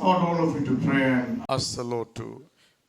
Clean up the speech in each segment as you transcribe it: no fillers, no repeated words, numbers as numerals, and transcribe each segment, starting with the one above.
ought all of you to pray and ask the Lord to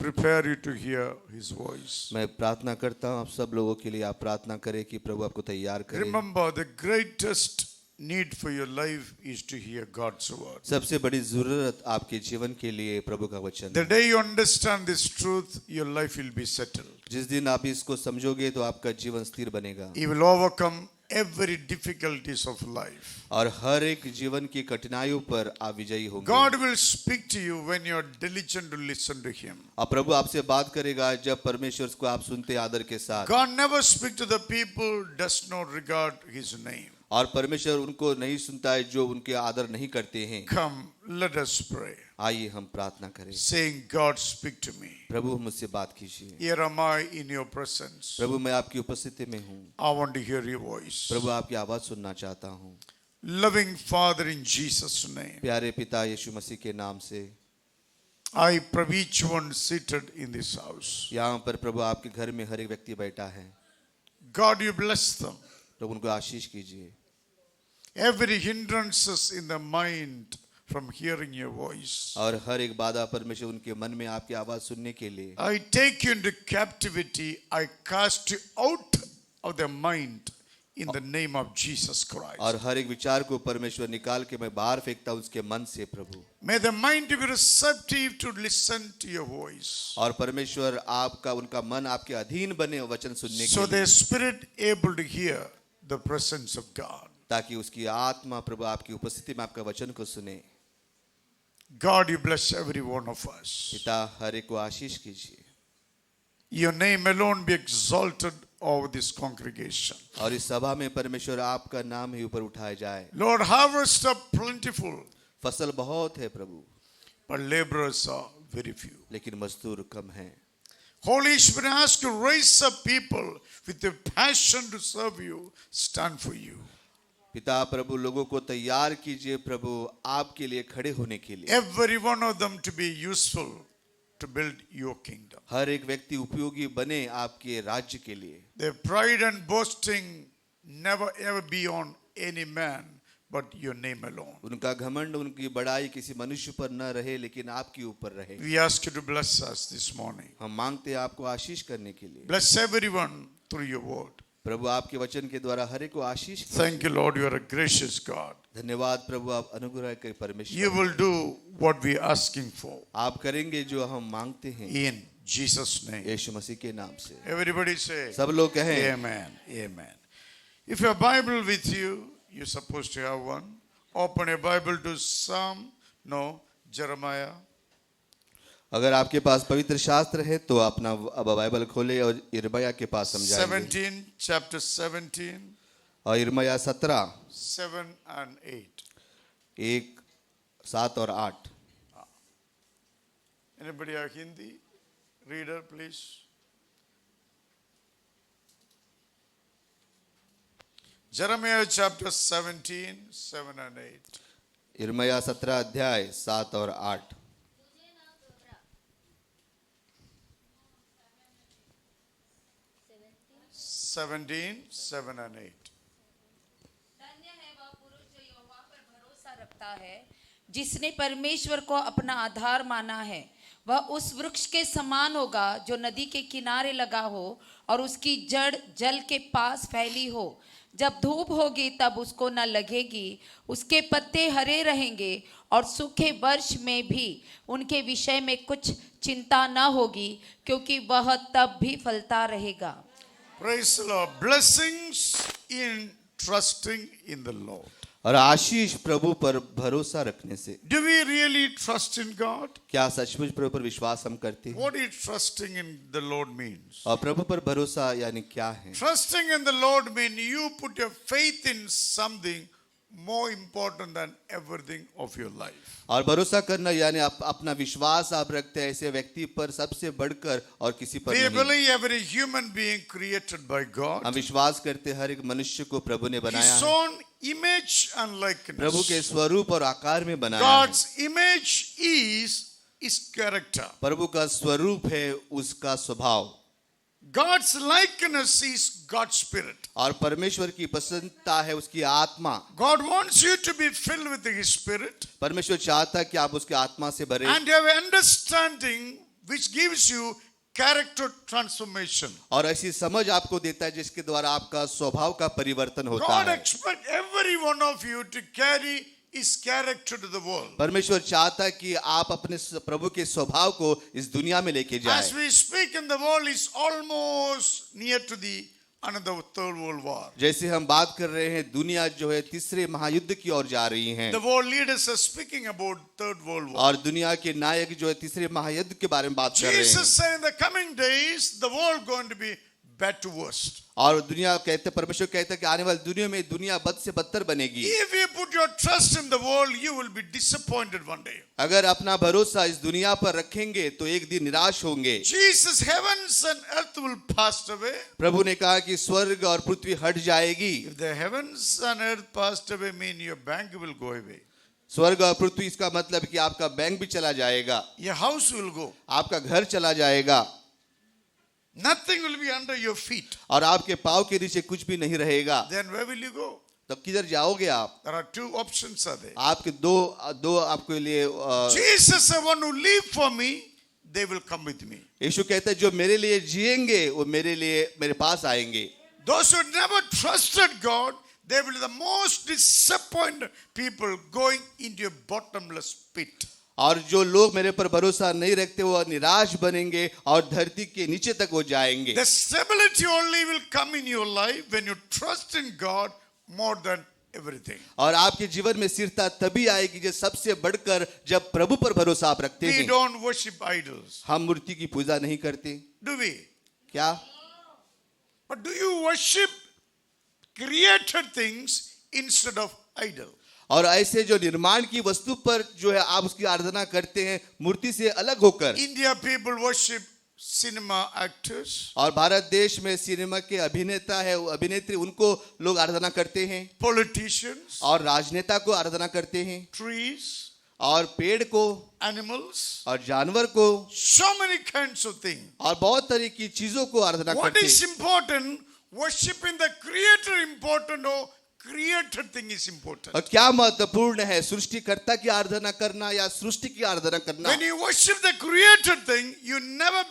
prepare you to hear His voice. मैं प्रार्थना करता हूँ आप सब लोगों के लिए आप प्रार्थना करें कि प्रभु आपको तैयार करे। Remember, the greatest need for your life is to hear God's word. सबसे बड़ी जरूरत आपके जीवन के लिए प्रभु का वचन The है। day you understand this truth, your life will be settled. जिस दिन आप इसको समझोगे तो आपका जीवन स्थिर बनेगा You will overcome every difficulties of life. और हर एक जीवन की कठिनाइयों पर आप विजयी होंगे। God will speak to you when you are diligent to listen to Him. और प्रभु आपसे बात करेगा जब परमेश्वर को आप सुनते आदर के साथ। God never speaks to the people does not regard His name. और परमेश्वर उनको नहीं सुनता है जो उनके आदर नहीं करते हैं। Come, let us pray. आइए हम प्रार्थना करें। Saying, God, speak to me. प्रभु मुझसे बात कीजिए। Here am I in your presence. प्रभु मैं आपकी उपस्थिति में हूँ। I want to hear your voice. प्रभु आपकी आवाज सुनना चाहता हूँ। Loving Father, in Jesus' name, प्यारे पिता यीशु मसीह के नाम से I pray each one seated in this house. यहाँ पर प्रभु आपके घर में हर एक व्यक्ति बैठा है। God, you bless them. प्रभु उनको आशीष कीजिए। Every hindrances in the mind from hearing your voice. और हर एक बाधा परमेश्वर उनके मन में आपकी आवाज सुनने के लिए I take you into captivity. I cast you out of their mind in the name of Jesus Christ. और हर एक विचार को परमेश्वर निकाल के मैं बाहर फेंकता हूँ उसके मन से प्रभु। May the mind be receptive to listen to your voice. और परमेश्वर आपका उनका मन आपके अधीन बने वचन सुनने So के their लिए spirit able to hear the presence of God. ताकि उसकी आत्मा प्रभु आपकी उपस्थिति में आपका वचन को सुने। God, you bless every one of us. पिता हर एक को आशीष कीजिए। Your name alone be exalted over this congregation. और इस सभा में परमेश्वर आपका नाम ही ऊपर उठाया जाए। Lord, harvest are plentiful, फसल बहुत है प्रभु but laborers are very few. लेकिन मजदूर कम हैं। Holy Spirit, I ask you to raise up people with a passion to serve you, stand for you. पिता प्रभु लोगों को तैयार कीजिए प्रभु आपके लिए खड़े होने के लिए। Every one of them to be useful to build your kingdom. हर एक व्यक्ति उपयोगी बने आपके राज्य के लिए। Their pride and boasting never ever be on any man but your name alone. उनका घमंड उनकी बड़ाई किसी मनुष्य पर न रहे लेकिन आपके ऊपर रहे। We ask you to bless us this morning. हम मांगते हैं आपको आशीष करने के लिए। Bless everyone through your word. प्रभु आपके वचन के द्वारा हर एक को आशीष कीजिए। Thank you, Lord. You are a gracious God. धन्यवाद प्रभु आप अनुग्रह के परमेश्वर। You will do what we are asking for. आप करेंगे जो हम मांगते हैं In Jesus' name. यीशु मसीह के नाम से। Everybody say, सब लोग कहें Amen. Amen. If you have Bible with you, you're supposed to have one. Open a Bible to Jeremiah. अगर आपके पास पवित्र शास्त्र है तो अपना अब बाइबल खोले और यिर्मयाह के पास समझाएंगे। 17, chapter 17, और यिर्मयाह 17 7 and 8. 1, 7 और 8। Anybody have Hindi? Reader, please. Jeremiah chapter 17, 7 and 8. यिर्मयाह 17 अध्याय 7 और 8। Seventeen, 7 and 8. धन्य है वह पुरुष जो यहोवा पर भरोसा रखता है, जिसने परमेश्वर को अपना आधार माना है। वह उस वृक्ष के समान होगा जो नदी के किनारे लगा हो और उसकी जड़ जल के पास फैली हो। जब धूप होगी तब उसको न लगेगी, उसके पत्ते हरे रहेंगे और सूखे वर्ष में भी उनके विषय में कुछ चिंता न होगी, क्योंकि वह तब भी फलता रहेगा। Praise the Lord. Blessings in trusting in the Lord. और आशीष प्रभु पर भरोसा रखने से। Do we really trust in God? क्या सचमुच प्रभु पर विश्वास हम करते हैं? What is trusting in the Lord means? और प्रभु पर भरोसा यानी क्या है? Trusting in the Lord means you put your faith in something more important than everything of your life. और भरोसा करना यानी अपना विश्वास आप रखते हैं ऐसे व्यक्ति पर सबसे बढ़कर और किसी पर We नहीं। believe every human being created by God. हम विश्वास करते हर एक मनुष्य को प्रभु ने बनाया His है। own image and प्रभु के likeness. स्वरूप और आकार में बनाया है। God's image is his character. प्रभु का स्वरूप है उसका स्वभाव। God's likeness is God's spirit. और परमेश्वर की प्रसन्नता है उसकी आत्मा। God wants you to be filled with His spirit परमेश्वर चाहता है कि आप उसकी आत्मा से भरे and have understanding which gives you character transformation. और ऐसी समझ आपको देता है जिसके द्वारा आपका स्वभाव का परिवर्तन होता God है। expects every one of you to carry His character to the world. परमेश्वर चाहता है कि आप अपने प्रभु के स्वभाव को इस दुनिया में लेके जाएं। As we speak in the world is almost near to the another third world war. जैसे हम बात कर रहे हैं दुनिया जो है तीसरे महायुद्ध की ओर जा रही है The world leaders are speaking about third world war. और दुनिया के नायक जो है तीसरे महायुद्ध के बारे में बात कर रहे Jesus हैं। said in the coming days the world going to be bad to worst. और दुनिया कहते परमेश्वर कहता है कि आने वाली दुनिया में दुनिया बद से बदतर बनेगी। If you put your trust in the world, you will be disappointed one day. अगर अपना भरोसा इस दुनिया पर रखेंगे तो एक दिन निराश होंगे। Jesus, heavens and earth will pass away. प्रभु ने कहा कि स्वर्ग और पृथ्वी हट जाएगी। If the heavens and earth passed away, mean your bank will go away. स्वर्ग और पृथ्वी इसका मतलब कि आपका बैंक भी चला जाएगा, Your house will go. आपका घर चला जाएगा Nothing will be under your feet. और आपके पाँव के नीचे कुछ भी नहीं रहेगा। Then where will you go? तब किधर जाओगे आप? There are two options are there. आपके दो आपके लिए Jesus said, one who live for me, they will come with me. यीशु कहता है जो मेरे लिए जिएंगे वो मेरे लिए मेरे पास आएंगे। Those who never trusted God, they will be the most disappointed people going into a bottomless pit. और जो लोग मेरे पर भरोसा नहीं रखते वो निराश बनेंगे और धरती के नीचे तक वो जाएंगे। The stability only will come in your life when you trust in God more than everything. और आपके जीवन में स्थिरता तभी आएगी जब सबसे बढ़कर जब प्रभु पर भरोसा आप रखते We हैं। don't worship idols, हम मूर्ति की पूजा नहीं करते do we? क्या? But do you worship created things instead of idol? और ऐसे जो निर्माण की वस्तु पर जो है आप उसकी आराधना करते हैं मूर्ति से अलग होकर। India people worship cinema actors, और भारत देश में सिनेमा के अभिनेता है अभिनेत्री उनको लोग आराधना करते हैं politicians, और राजनेता को आराधना करते हैं trees, और पेड़ को animals, और जानवर को so many kinds of things. और बहुत तरह की चीजों को आराधना What करते is हैं। important? Worshiping the creator important or created thing is important? और क्या महत्वपूर्ण है सृष्टिकर्ता की आराधना करना या सृष्टि की आराधना करना? When you worship the created thing, you never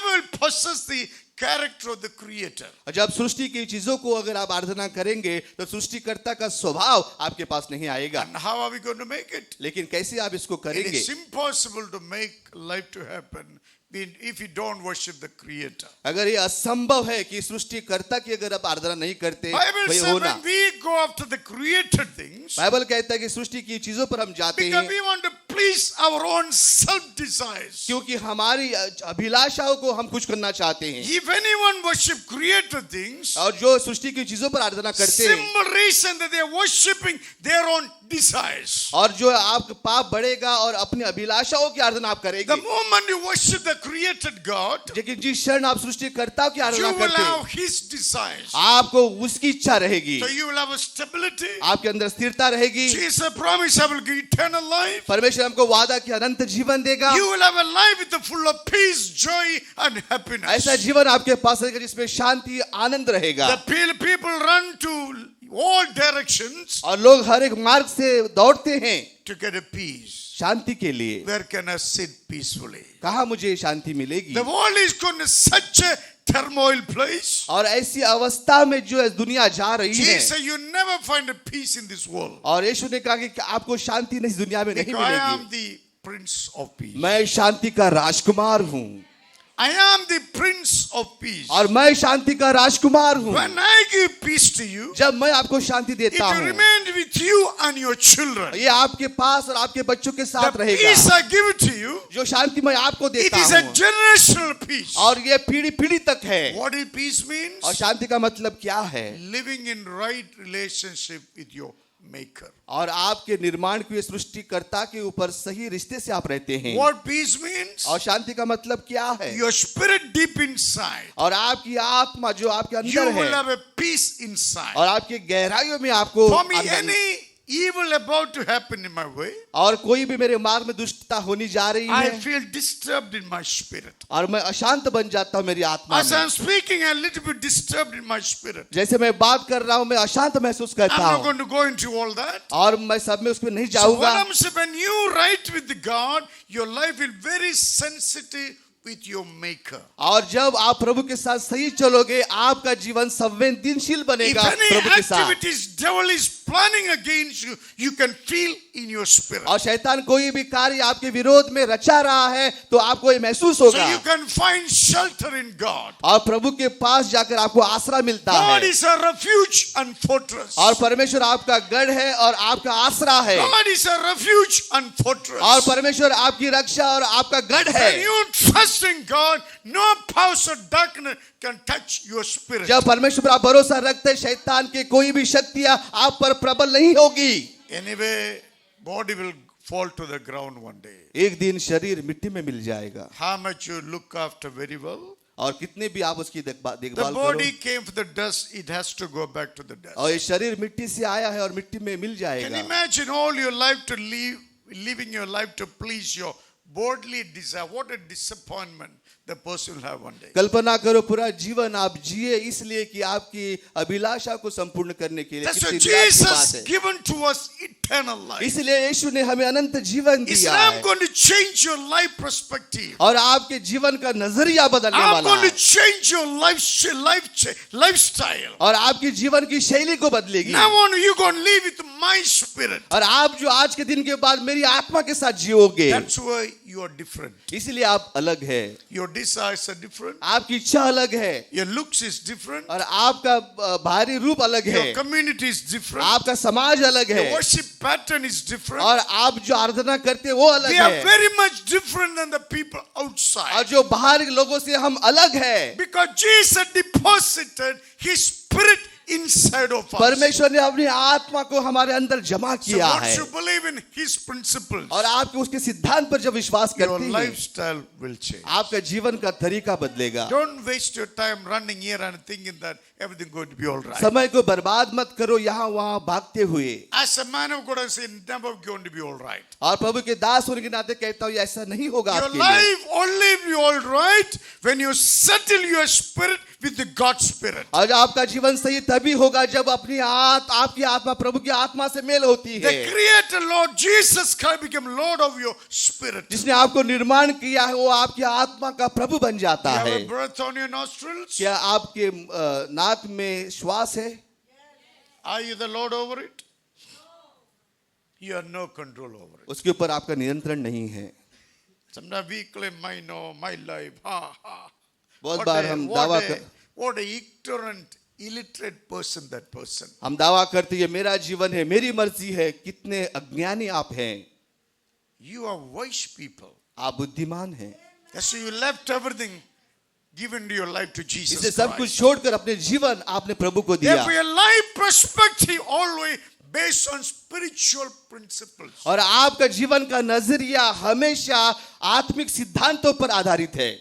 will possess the character of the creator. और जब सृष्टि की चीजों को अगर आप आराधना करेंगे तो सृष्टिकर्ता का स्वभाव आपके पास नहीं आएगा। And how are we going to make it? लेकिन कैसे आप इसको It करेंगे? is impossible to make life to happen if you don't worship the creator. अगर ये असंभव है कि सृष्टिकर्ता की अगर आप आराधना नहीं करते Bible वही says होना। when we go after the created things, Bible कहता है कि सृष्टि की चीजों पर हम जाते because हैं we want to please our own self desires. क्योंकि हमारी अभिलाषाओं को हम कुछ करना चाहते हैं। If anyone worship created things, और जो सृष्टि की चीजों पर आराधना करते हैं simple reason that they are worshiping their own desires. और जो आप पाप बढ़ेगा और अपनी अभिलाषाओं की आराधना आप The करेंगे। moment you worship the created God, लेकिन जिस क्षण आप सृष्टिकर्ता की you आराधना will करते हैं have His desires. आपको उसकी इच्छा रहेगी, So you will have a stability. आपके अंदर स्थिरता रहेगी। Jesus promised I will give eternal life. परमेश्वर हमको वादा कि अनंत जीवन देगा। You will have a life with the full of peace, joy, and happiness. ऐसा जीवन आपके पास रहेगा जिसमें शांति आनंद रहेगा। The people run to all directions और लोग हर एक मार्ग से दौड़ते हैं to get a peace. शांति के लिए। Where can I sit peacefully? कहाँ मुझे शांति मिलेगी? The world is going to such a turmoil place. और ऐसी अवस्था में जो है दुनिया जा रही है। Jesus said, you never find a peace in this world. और यीशु ने कहा कि आपको शांति नहीं दुनिया में नहीं Because I am मिलेगी। the Prince of Peace. मैं शांति का राजकुमार हूँ I am the Prince of Peace. और मैं शांति का राजकुमार हूँ। When I give peace to you, जब मैं आपको शांति it देता will हूँ remain with you and your children. ये आपके पास और आपके बच्चों के साथ The रहेगा। peace I give it to you, जो शांति मैं आपको it देता is a हूँ generational peace. और ये पीढ़ी पीढ़ी तक है। What is peace means? और शांति का मतलब क्या है? Living in right relationship with your Maker. और आपके निर्माण के सृष्टिकर्ता के ऊपर सही रिश्ते से आप रहते हैं। What peace means? और शांति का मतलब क्या है? Your spirit deep inside. और आपकी आत्मा जो आपके You अंदर will है have a peace inside. और आपकी गहराइयों में आपको For me, Anand- any evil about to happen in my way, और कोई भी मेरे मार्ग में दुष्टता होनी जा रही I है feel disturbed in my spirit. और मैं अशांत बन जाता हूँ मेरी आत्मा As में। I'm speaking, I'm a little bit disturbed in my spirit. जैसे मैं बात कर रहा हूँ मैं अशांत महसूस I'm करता not हूँ going to go into all that. और मैं सब में उसमें नहीं So जाऊंगा। what I'm saying, when you write with God, your life will very sensitive with your maker. और जब आप प्रभु के साथ सही चलोगे आपका जीवन संवेदनशील If बनेगा any प्रभु के साथ। activities devil is planning against you, you can feel in your spirit. और शैतान कोई भी कार्य आपके विरोध में रचा रहा है तो आपको ये महसूस So होगा you can find shelter in God. और प्रभु के पास जाकर आपको आसरा मिलता God है is a refuge and fortress. और परमेश्वर आपका गढ़ है और आपका आसरा है God is a refuge and fortress. और परमेश्वर आपकी रक्षा और आपका गढ़ है। When you trust in God, no powers of darkness can touch your spirit. जब परमेश्वर पर आप भरोसा रखते हैं शैतान के कोई भी शक्तियां आप पर प्रबल नहीं होगी। Anyway, body will fall to the ground one day. एक दिन शरीर मिट्टी में मिल जाएगा How much you look after very well. और कितने भी आप उसकी The देखभाल body करो came from the dust, it has to go back to the dust. और ये शरीर मिट्टी से आया है और मिट्टी में मिल Can जाएगा। you imagine all your life to living your life to please your bodily desire? What a disappointment the person will have one day. कल्पना करो पूरा जीवन आप जिए इसलिए कि आपकी अभिलाषा को संपूर्ण करने के लिए That's why कितनी निराश की बात Jesus है। given to us eternal life. इसलिए यीशु ने हमें अनंत जीवन He said, दिया I'm है going to change your life perspective. और आपके जीवन का नजरिया बदलने I'm वाला going है to change your lifestyle. और आपकी जीवन की शैली को बदलेगी Now on you going to live with my spirit. और आप जो आज के दिन के बाद मेरी आत्मा के साथ जियोगे That's why you are different. इसलिए आप अलग है। Your desires are different. आपकी इच्छा अलग है Your looks is different. और आपका बाहरी रूप अलग है। Your community is different. आपका समाज अलग Your है worship pattern is different. और आप जो आराधना करते हैं वो अलग We are है very much different than the people और outside. जो बाहर के लोगों से हम अलग है। Because Jesus deposited His Spirit inside of us. परमेश्वर ने अपनी आत्मा को हमारे अंदर जमा So किया once है you believe in His principles, और आप उसके सिद्धांत पर जब विश्वास your करते हैं lifestyle will change. आपका जीवन का तरीका बदलेगा। Don't waste your time running here and thinking that everything going to be all right. समय को बर्बाद मत करो यहाँ वहाँ भागते हुए। As a man of God, I say never going to be all right. और प्रभु के दास होने के नाते कहता हूँ ये ऐसा नहीं होगा Your आपके लिए। life only be all right when you settle your spirit with the God's spirit. और आपका जीवन सही तभी होगा जब अपनी आपकी आत्मा प्रभु की आत्मा से मेल होती The है। Creator Lord Jesus Christ became Lord of your spirit. जिसने आपको निर्माण किया है वो आपकी आत्मा का प्रभु बन जाता You have है। a breath on your nostrils. क्या आपके नाक में श्वास है? Are you the Lord over it? You have no control over it. उसके ऊपर आपका नियंत्रण नहीं है। Sometimes we claim my know, my life. Ha ha. बहुत बार हम दावा What a ignorant, illiterate person that person. हम दावा करते हैं मेरा जीवन है मेरी मर्जी है। कितने अज्ञानी आप हैं। You are wise people. आप बुद्धिमान हैं। That's why you left everything, given your life to Jesus इसलिए सब कुछ Christ. छोड़कर अपने जीवन आपने प्रभु को दिया Therefore, your life perspective always based on spiritual principles. और आपका जीवन का नजरिया हमेशा आत्मिक सिद्धांतों पर आधारित है।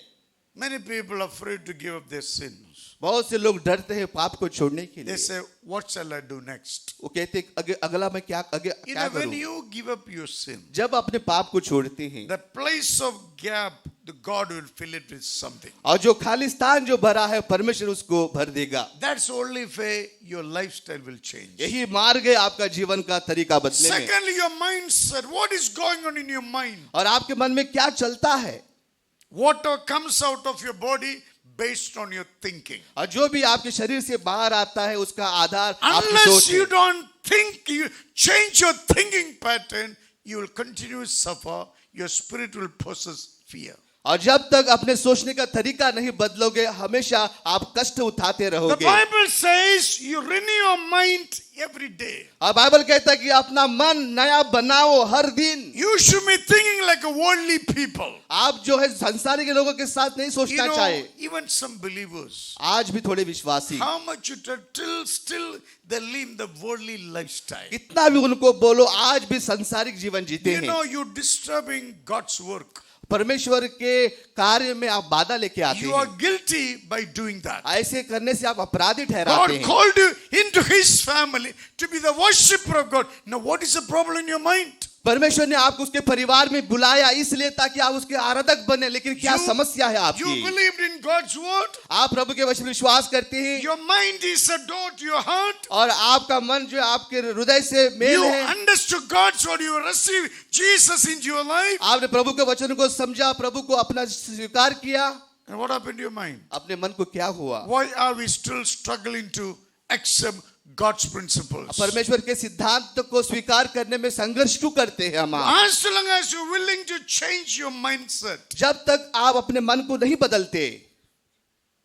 Many people are afraid to give up their sins. बहुत से लोग डरते हैं पाप को छोड़ने के They लिए। say, what shall I do next? वो कहते हैं, अगला मैं क्या You know, when करूं? you give up your sin, जब अपने पाप को छोड़ते हैं the place of gap, the God will fill it with something. और जो खाली स्थान जो भरा है परमेश्वर उसको भर देगा। That's only way your lifestyle will change. यही मार्ग है आपका जीवन का तरीका बदलने में। Secondly, your mindset. What is going on in your mind? और आपके मन में क्या चलता है Water comes out of your body based on your thinking. और जो भी आपके शरीर से बाहर आता है उसका आधार आपकी Unless सोच you है। don't think, you change your thinking pattern, you will continue to suffer. Your spirit will possess fear. और जब तक अपने सोचने का तरीका नहीं बदलोगे हमेशा आप कष्ट उठाते The रहोगे। Bible says you renew your mind every day. और बाइबल कहता है कि अपना मन नया बनाओ हर दिन। You should be thinking like a worldly people. आप जो है संसारी के लोगों के साथ नहीं You सोचना know, चाहे। even some believers, आज भी थोड़े विश्वासी how much you tell, till still they live the worldly lifestyle. कितना भी उनको बोलो आज भी संसारिक जीवन जीते You हैं। know, you're disturbing God's work. परमेश्वर के कार्य में आप बाधा लेके आते You are हैं। guilty by doing that. ऐसे करने से आप अपराधी God ठहराते हैं। called you into His family to be the worshiper of God. Now, what is the problem in your mind? परमेश्वर ने आपको उसके परिवार में बुलाया इसलिए ताकि आप उसके आराधक बने, लेकिन क्या समस्या है You आपकी? believed in God's word. आप प्रभु के वचन में विश्वास करते हैं Your mind is a door to your heart. और आपका मन जो है आपके हृदय से मेल You है। understood God's word. You received Jesus into your life. आपने प्रभु के वचन को समझा, प्रभु को अपना स्वीकार किया। And what happened to your mind? अपने मन को क्या हुआ? Why are we still struggling to accept God's principles? परमेश्वर के सिद्धांत को स्वीकार करने में संघर्ष क्यों करते हैं हम? As long as you're willing to change your mindset, जब तक आप अपने मन को नहीं बदलते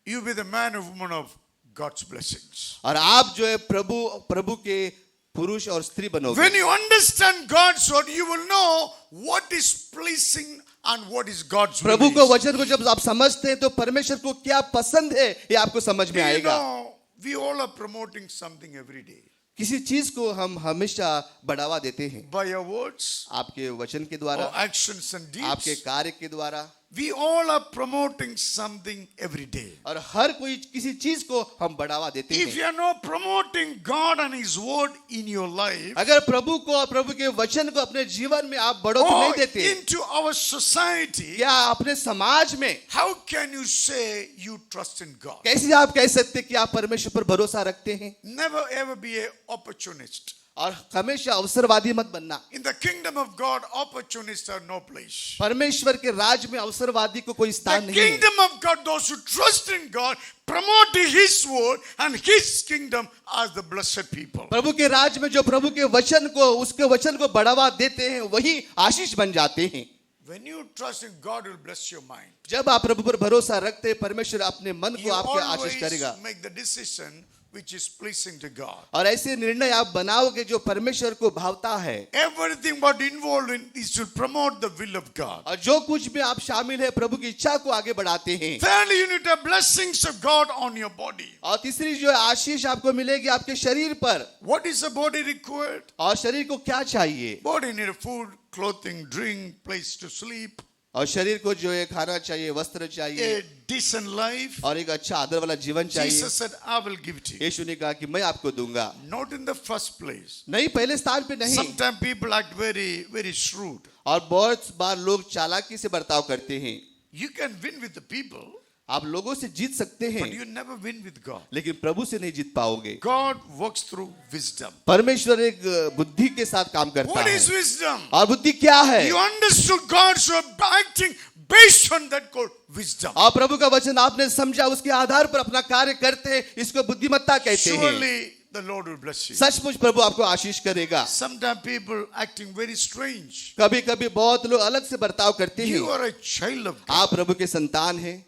you be the man or woman of God's blessings. और आप जो है प्रभु के पुरुष और स्त्री बनोगे। When you understand God's word, you will know what is pleasing and what is God's will. प्रभु को वचन को जब आप समझते हैं तो परमेश्वर को क्या पसंद है ये आपको समझ में You आएगा। know, we all are promoting something every day. किसी चीज को हम हमेशा बढ़ावा देते हैं By our words आपके वचन के or द्वारा, actions and आपके deeds. कार्य के द्वारा, We all are promoting something every day. और हर कोई किसी चीज को हम बढ़ावा देते If हैं। you are not promoting God and His word in your life अगर प्रभु को और प्रभु के वचन को अपने जीवन में आप बढ़ोतरी or नहीं देते, into our society, क्या अपने समाज में how can you say you trust in God? कैसे आप कह सकते कि आप परमेश्वर पर भरोसा रखते हैं? Never ever be an opportunist. और हमेशा अवसरवादी मत बनना। In the kingdom of God, opportunists have no place. परमेश्वर के राज में अवसरवादी को कोई स्थान The नहीं है। kingdom of God, those who trust in God, promote His word and His kingdom as the blessed people. प्रभु के राज में जो प्रभु के वचन को, उसके वचन को बढ़ावा देते हैं वही आशीष बन जाते हैं। When you trust in God, will bless your mind. जब आप प्रभु पर भरोसा रखते हैं परमेश्वर अपने मन को You आपके आशीष always करेगा make the decision which is pleasing to God. और ऐसे निर्णय आप बनाओगे जो परमेश्वर को भावता है। Everything what involved in is to promote the will of God. और जो कुछ भी आप शामिल है प्रभु की इच्छा को आगे बढ़ाते हैं। Thirdly, you need the blessings of God on your body. और तीसरी जो आशीष आपको मिलेगी आपके शरीर पर। What is the body required? और शरीर को क्या चाहिए? Body need food, clothing, drink, place to sleep, और शरीर को जो है खाना चाहिए, वस्त्र चाहिए a decent life. और एक अच्छा आदर वाला जीवन चाहिए। Jesus said, I will give it to you. यीशु ने कहा कि मैं आपको दूंगा। Not in the first place. नहीं, पहले स्थान पे नहीं। Sometimes people act very, very shrewd. और बहुत बार लोग चालाकी से बर्ताव करते हैं। You can win with the people, आप लोगों से जीत सकते हैं but you never win with God. लेकिन प्रभु से नहीं जीत पाओगे। God works through wisdom. परमेश्वर एक बुद्धि के साथ काम करता What है। is wisdom? और बुद्धि क्या है? You understood God, so acting based on that called wisdom. और प्रभु का वचन आपने समझा, उसके आधार पर अपना कार्य करते हैं, इसको बुद्धिमत्ता कहते हैं। Surely the Lord will bless you. सचमुच प्रभु आपको आशीष करेगा। Sometimes people acting very strange. कभी कभी बहुत लोग अलग से बर्ताव करते You हैं। are a child of God. आप प्रभु के संतान हैं।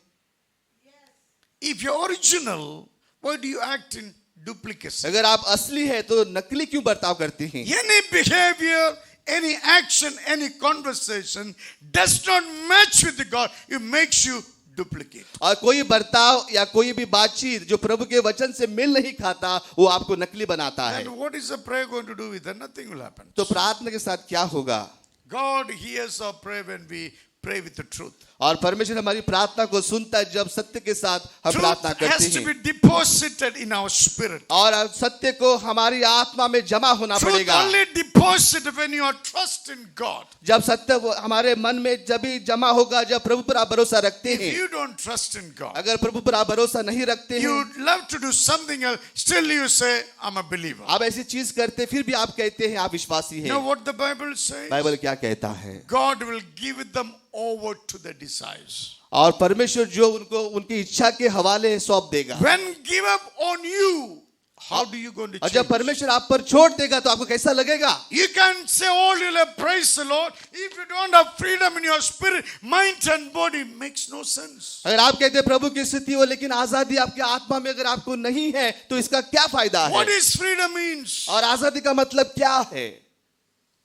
If you're original, why do you act in duplicacy? अगर आप असली है तो नकली क्यों बर्ताव करते हैं? Any behavior, any action, any conversation does not match with God. It makes you duplicate. और कोई बर्ताव या कोई भी बातचीत जो प्रभु के वचन से मेल नहीं खाता वो आपको नकली बनाता है। And what is the prayer going to do with that? Nothing will happen. तो प्रार्थना के साथ क्या होगा? God hears our prayer when we pray with the truth. और परमेश्वर हमारी प्रार्थना को सुनता है जब सत्य के साथ हम प्रार्थना Truth करते has to be हैं। deposited in our spirit. और सत्य को हमारी आत्मा में जमा होना Truth पड़ेगा। only deposited when you are trusting God. जब सत्य हमारे मन में जब भी जमा होगा जब प्रभु पर आप भरोसा रखते If हैं। you don't trust in God, अगर प्रभु पर आप भरोसा नहीं रखते हैं, you love to do something else, still you say, I'm a believer. आप ऐसी चीज करते फिर भी आप कहते हैं आप विश्वासी You हैं। know what the Bible says? Bible क्या कहता है? God will give them over to their desires. और परमेश्वर जो उनको उनकी इच्छा के हवाले सौंप देगा। When give up on you, how do you going to और change? जब परमेश्वर आप पर छोड़ देगा तो आपको कैसा लगेगा? You can say all you love, praise the Lord. If you don't have freedom in your spirit, mind and body, makes no sense. अगर आप कहते हैं प्रभु की स्थिति हो लेकिन आजादी आपकी आत्मा में अगर आपको नहीं है तो इसका क्या फायदा What है? is freedom means? और आजादी का मतलब क्या है?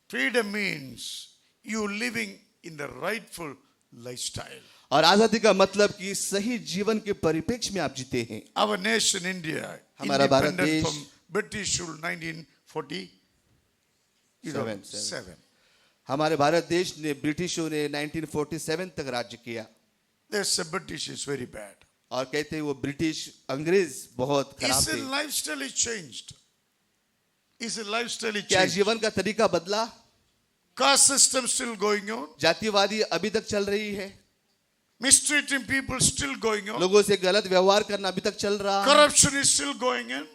Freedom means you living in the rightful lifestyle. और आजादी का मतलब कि सही जीवन के परिप्रेक्ष्य में आप जीते हैं। Our nation, India, हमारा भारत independent देश from British rule 1947. हमारे भारत देश ने ब्रिटिशों ने 1947 तक राज्य किया They say British is very bad. और कहते हैं वो ब्रिटिश अंग्रेज बहुत खराब Is थे। the lifestyle is changed? Is the lifestyle is क्या changed? जीवन का तरीका बदला? Caste system still going on. जातिवादी अभी तक चल रही है, Mistreating people still going on. लोगों से गलत व्यवहार करना अभी तक चल रहा है, Corruption is still going on.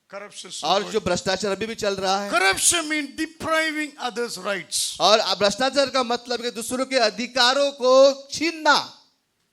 Corruption still और going जो on. भ्रष्टाचार अभी भी चल रहा है। Corruption means depriving others' rights. और भ्रष्टाचार का मतलब है दूसरों के अधिकारों को छीनना।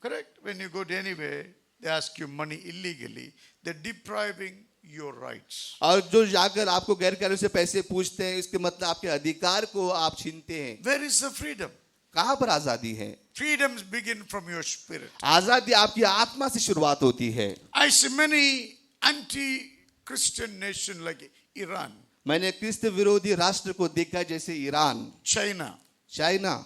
Correct? When you go to anywhere, they ask you money illegally. They're depriving your rights. और जो जाकर आपको गैर कानूनी से पैसे पूछते हैं, इसके मतलब आपके अधिकार को आप छीनते हैं। Where is the freedom? कहाँ पर आजादी है? Freedoms begin from your spirit. आजादी आपकी आत्मा से शुरुआत होती है। I see many anti-Christian nations like Iran, मैंने क्रिस्त विरोधी राष्ट्र को देखा है, जैसे Iran, China. China,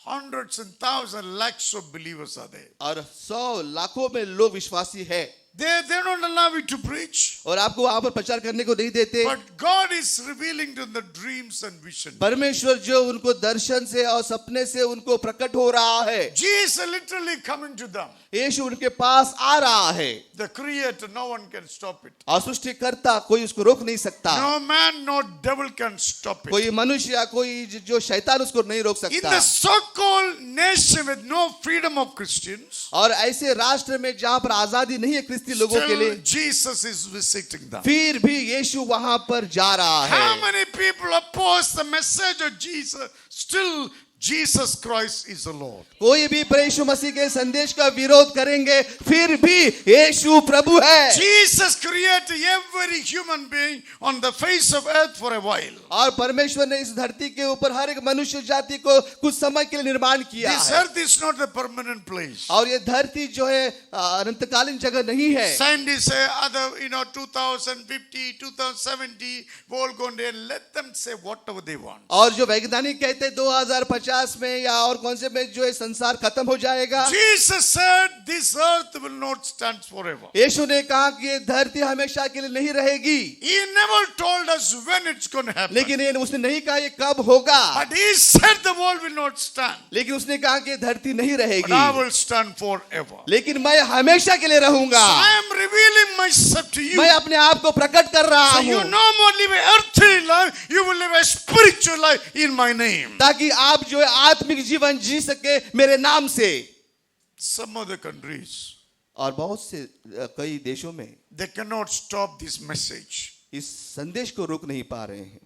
Hundreds and thousands, lakhs of believers are there. और 100 लाखों में लोग विश्वासी है, They don't allow you to preach. और आपको वहां पर प्रचार करने को नहीं देते। But God is revealing to them the dreams and visions. परमेश्वर जो उनको दर्शन से और सपने से उनको प्रकट हो रहा है, Jesus literally coming to them. यीशु उनके पास आ रहा है, The creator, no one can stop it. और सृष्टिकर्ता कोई उसको रोक नहीं सकता। No man, no devil can stop it. कोई मनुष्य या कोई जो शैतान उसको नहीं रोक In सकता। the so-called nation with no freedom of Christians, और ऐसे राष्ट्र में जहां पर आजादी नहीं है क्रिस्ती लोगों के still लिए, Jesus is visiting them. फिर भी यीशु वहां पर जा रहा How है। many people oppose the message of Jesus? Still, Jesus Christ is the Lord. कोई भी यीशु मसीह के संदेश का विरोध करेंगे, फिर भी यीशु प्रभु है। Jesus created every human being on the face of earth for a while. और परमेश्वर ने इस धरती के ऊपर हर एक मनुष्य जाति को कुछ समय के लिए निर्माण किया This है, earth is not the permanent place. और ये धरती जो है अनंतकालीन जगह नहीं है। Scientists say other, 2050, 2070, we're going to let them say whatever they want. और जो वैज्ञानिक कहते हैं 2050 में या और कौन से में जो है संसार खत्म हो जाएगा। Jesus said this earth will not stand forever. यीशु ने कहा कि ये धरती हमेशा के लिए नहीं रहेगी, He never told us when it's going to happen. लेकिन ये उसने नहीं कहा ये कब होगा, But he said the world will not stand. लेकिन उसने कहा कि ये धरती नहीं But I रहेगी, will stand forever. लेकिन मैं हमेशा के लिए रहूंगा। So I am revealing myself to you. मैं अपने आप को प्रकट कर रहा So you हूँ, no more live an earthly life, you will live a spiritual life in my name. ताकि आप जो है आत्मिक जीवन जी सके मेरे नाम से। Some other countries, और बहुत से कई देशों में they cannot stop this message. इस संदेश को रोक नहीं पा रहे हैं,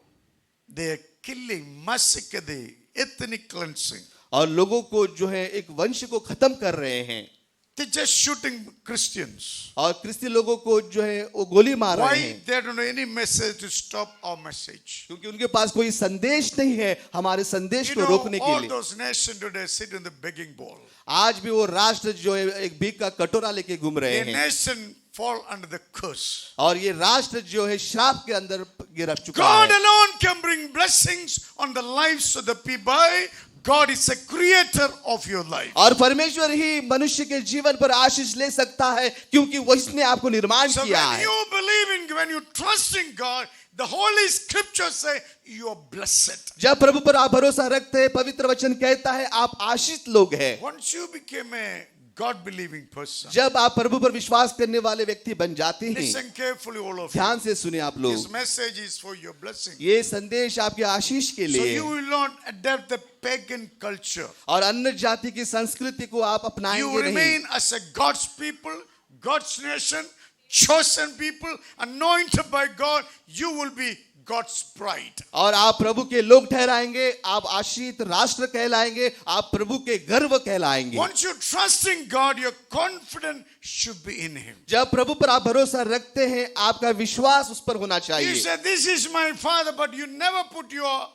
They are killing, massacring, ethnic cleansing. और लोगों को जो है एक वंश को खत्म कर रहे हैं, They're just shooting Christians. और क्रिस्ती लोगों को जो है वो गोली मार रहे Why? हैं, They don't know any message to stop our message. क्योंकि उनके पास कोई संदेश नहीं है हमारे संदेश को रोकने के All लिए। those nations today sit in the begging bowl. आज भी वो राष्ट्र जो है एक भीख का कटोरा लेके घूम रहे A हैं, nation fall under the curse. और ये राष्ट्र जो है श्राप के अंदर गिर चुका God है। alone can bring blessings on the lives of the people. God is a creator of your life. और परमेश्वर ही मनुष्य के जीवन पर आशीष ले सकता है, क्योंकि वो इसने आपको निर्माण So किया when है। you believe in, when you trust in God, the Holy Scripture say you are blessed. जब प्रभु पर आप भरोसा रखते हैं, पवित्र वचन कहता है आप आशीष लोग हैं। Once you became a God-believing person, जब आप प्रभु पर विश्वास करने वाले व्यक्ति बन जाते हैं, listen carefully, all of you. ध्यान से सुने आप This लोग, message is for your blessing. ये संदेश आपके आशीष के So लिए you will not adapt the pagan culture. और अन्य जाति की संस्कृति को आप You अपनाएंगे नहीं। remain as a God's people, God's nation, chosen people, anointed by God. You will be God's bride. और आप प्रभु के लोग ठहराएंगे, आप आशीष राष्ट्र कहलाएंगे, आप प्रभु के गर्व कहलाएंगे। Once you trust in God, your confidence should be in Him. जब प्रभु पर आप भरोसा रखते हैं, आपका विश्वास उस पर होना You चाहिए। say, "This is my father," but you never put your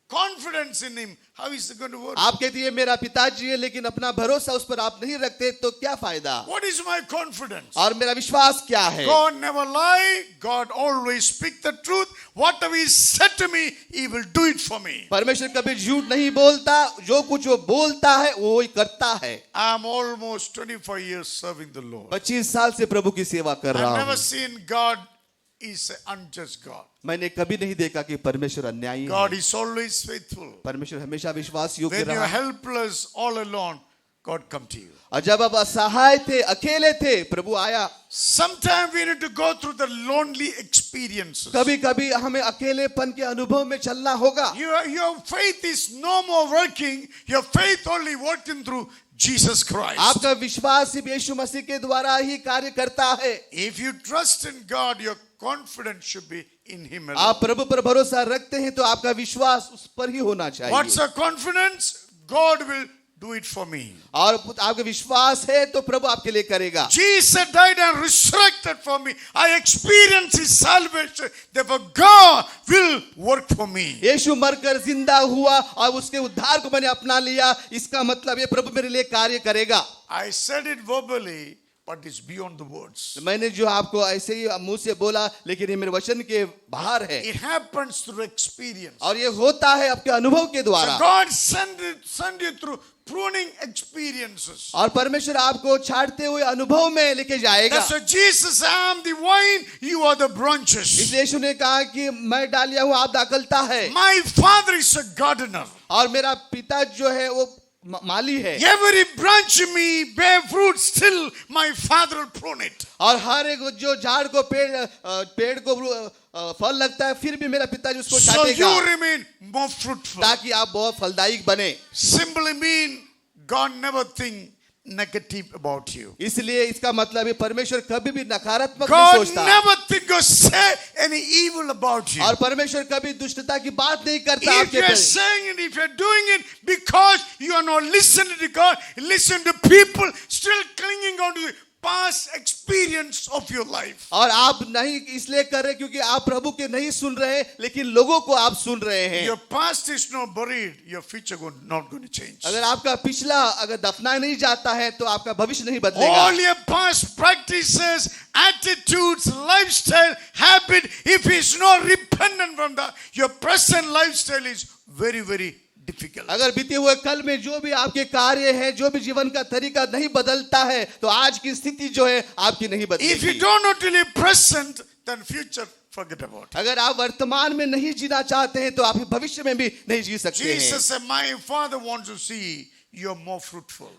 confidence in Him. How is it going to work? आप कहती है मेरा पिताजी है, लेकिन अपना भरोसा उस पर आप नहीं रखते, तो क्या फायदा? What is my confidence? और मेरा विश्वास क्या है? God never lie. God always speak the truth. Whatever He said to me, He will do it for me. परमेश्वर कभी झूठ नहीं बोलता, जो कुछ वो बोलता है वो ही करता है। I'm almost 25 years serving the Lord. 25 साल से प्रभु की सेवा कर I've रहा never हूँ, seen God is an unjust God. मैंने कभी नहीं देखा कि परमेश्वर अन्यायी God है। is always faithful. परमेश्वर हमेशा विश्वास योग्य When you're रहा। helpless, all alone, God come to you. और जब आप असहाय थे, अकेले थे, प्रभु आया। Sometimes we need to go through the lonely experiences. कभी कभी हमें अकेलेपन के अनुभव में चलना होगा। Your faith is no more working. Your faith only working through Jesus Christ. आपका विश्वास सिर्फ यीशु मसीह के द्वारा ही कार्य करता है। If you trust in God, your confidence should be in Him alone. आप प्रभु पर भरोसा रखते हैं तो आपका विश्वास उस पर ही होना What's चाहिए। our confidence? God will do it for me. और आपका विश्वास है तो प्रभु आपके लिए करेगा। Jesus died and resurrected for me. I experienced His salvation. Therefore, God will work for me. यीशु मरकर जिंदा हुआ और उसके उद्धार को मैंने अपना लिया। इसका मतलब ये प्रभु मेरे लिए कार्य करेगा। I said it verbally, but it's beyond the words. मैंने जो आपको ऐसे ही मुंह से बोला, लेकिन ये मेरे वचन के बाहर है। It happens through experience. और ये होता है आपके अनुभव के So द्वारा। God send you through pruning experiences. और परमेश्वर आपको छाटते हुए अनुभव में लेके जाएगा। That's why Jesus, I am the vine, you are the branches. इसलिए यीशु ने कहा कि मैं डालिया हूँ, आप दाखलता है। My father is a gardener. और मेरा पिता जो है वो माली है। Every branch in me bear fruit, still my father will prune it. और हर एक जो झाड़ को पेड़ को फल लगता है, फिर भी मेरा पिता उसको So छाटेगा you remain more fruitful. ताकि आप बहुत फलदायक बने। Simply mean God never think negative about you. इसलिए इसका मतलब है परमेश्वर कभी भी नकारात्मक नहीं God सोचता। never think or say any evil about you. और परमेश्वर कभी दुष्टता की बात नहीं करता If आपके you are पे। saying it, if you are doing it because you are not listening to God, listen to people still clinging on to the past experience of your life. और आप नहीं इसलिए कर रहे क्योंकि आप प्रभु के नहीं सुन रहे, लेकिन लोगों को आप सुन रहे हैं। Your past is not buried, your future not going to change. अगर आपका पिछला अगर दफनाया नहीं जाता है तो आपका भविष्य नहीं बदलेगा। All your past practices, attitudes, lifestyle, habit, if it's not repentant from that, your present lifestyle is very, very difficult. अगर बीते हुए कल में जो भी आपके कार्य है, जो भी जीवन का तरीका नहीं बदलता है, तो आज की स्थिति जो है आपकी नहीं If you बदलेगी। don't not live present, then future forget about it. अगर आप वर्तमान में नहीं जीना चाहते हैं तो आप भविष्य में भी नहीं जी सकते हैं। Jesus said, my father wants to see you're more fruitful.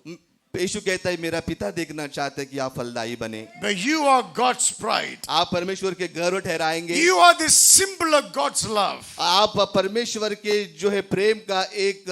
यीशु कहता है मेरा पिता देखना चाहता है कि आप फलदायी बने। But you are God's bride. आप परमेश्वर के गर्व ठहराएंगे। You are the symbol of God's love. आप परमेश्वर के जो है प्रेम का एक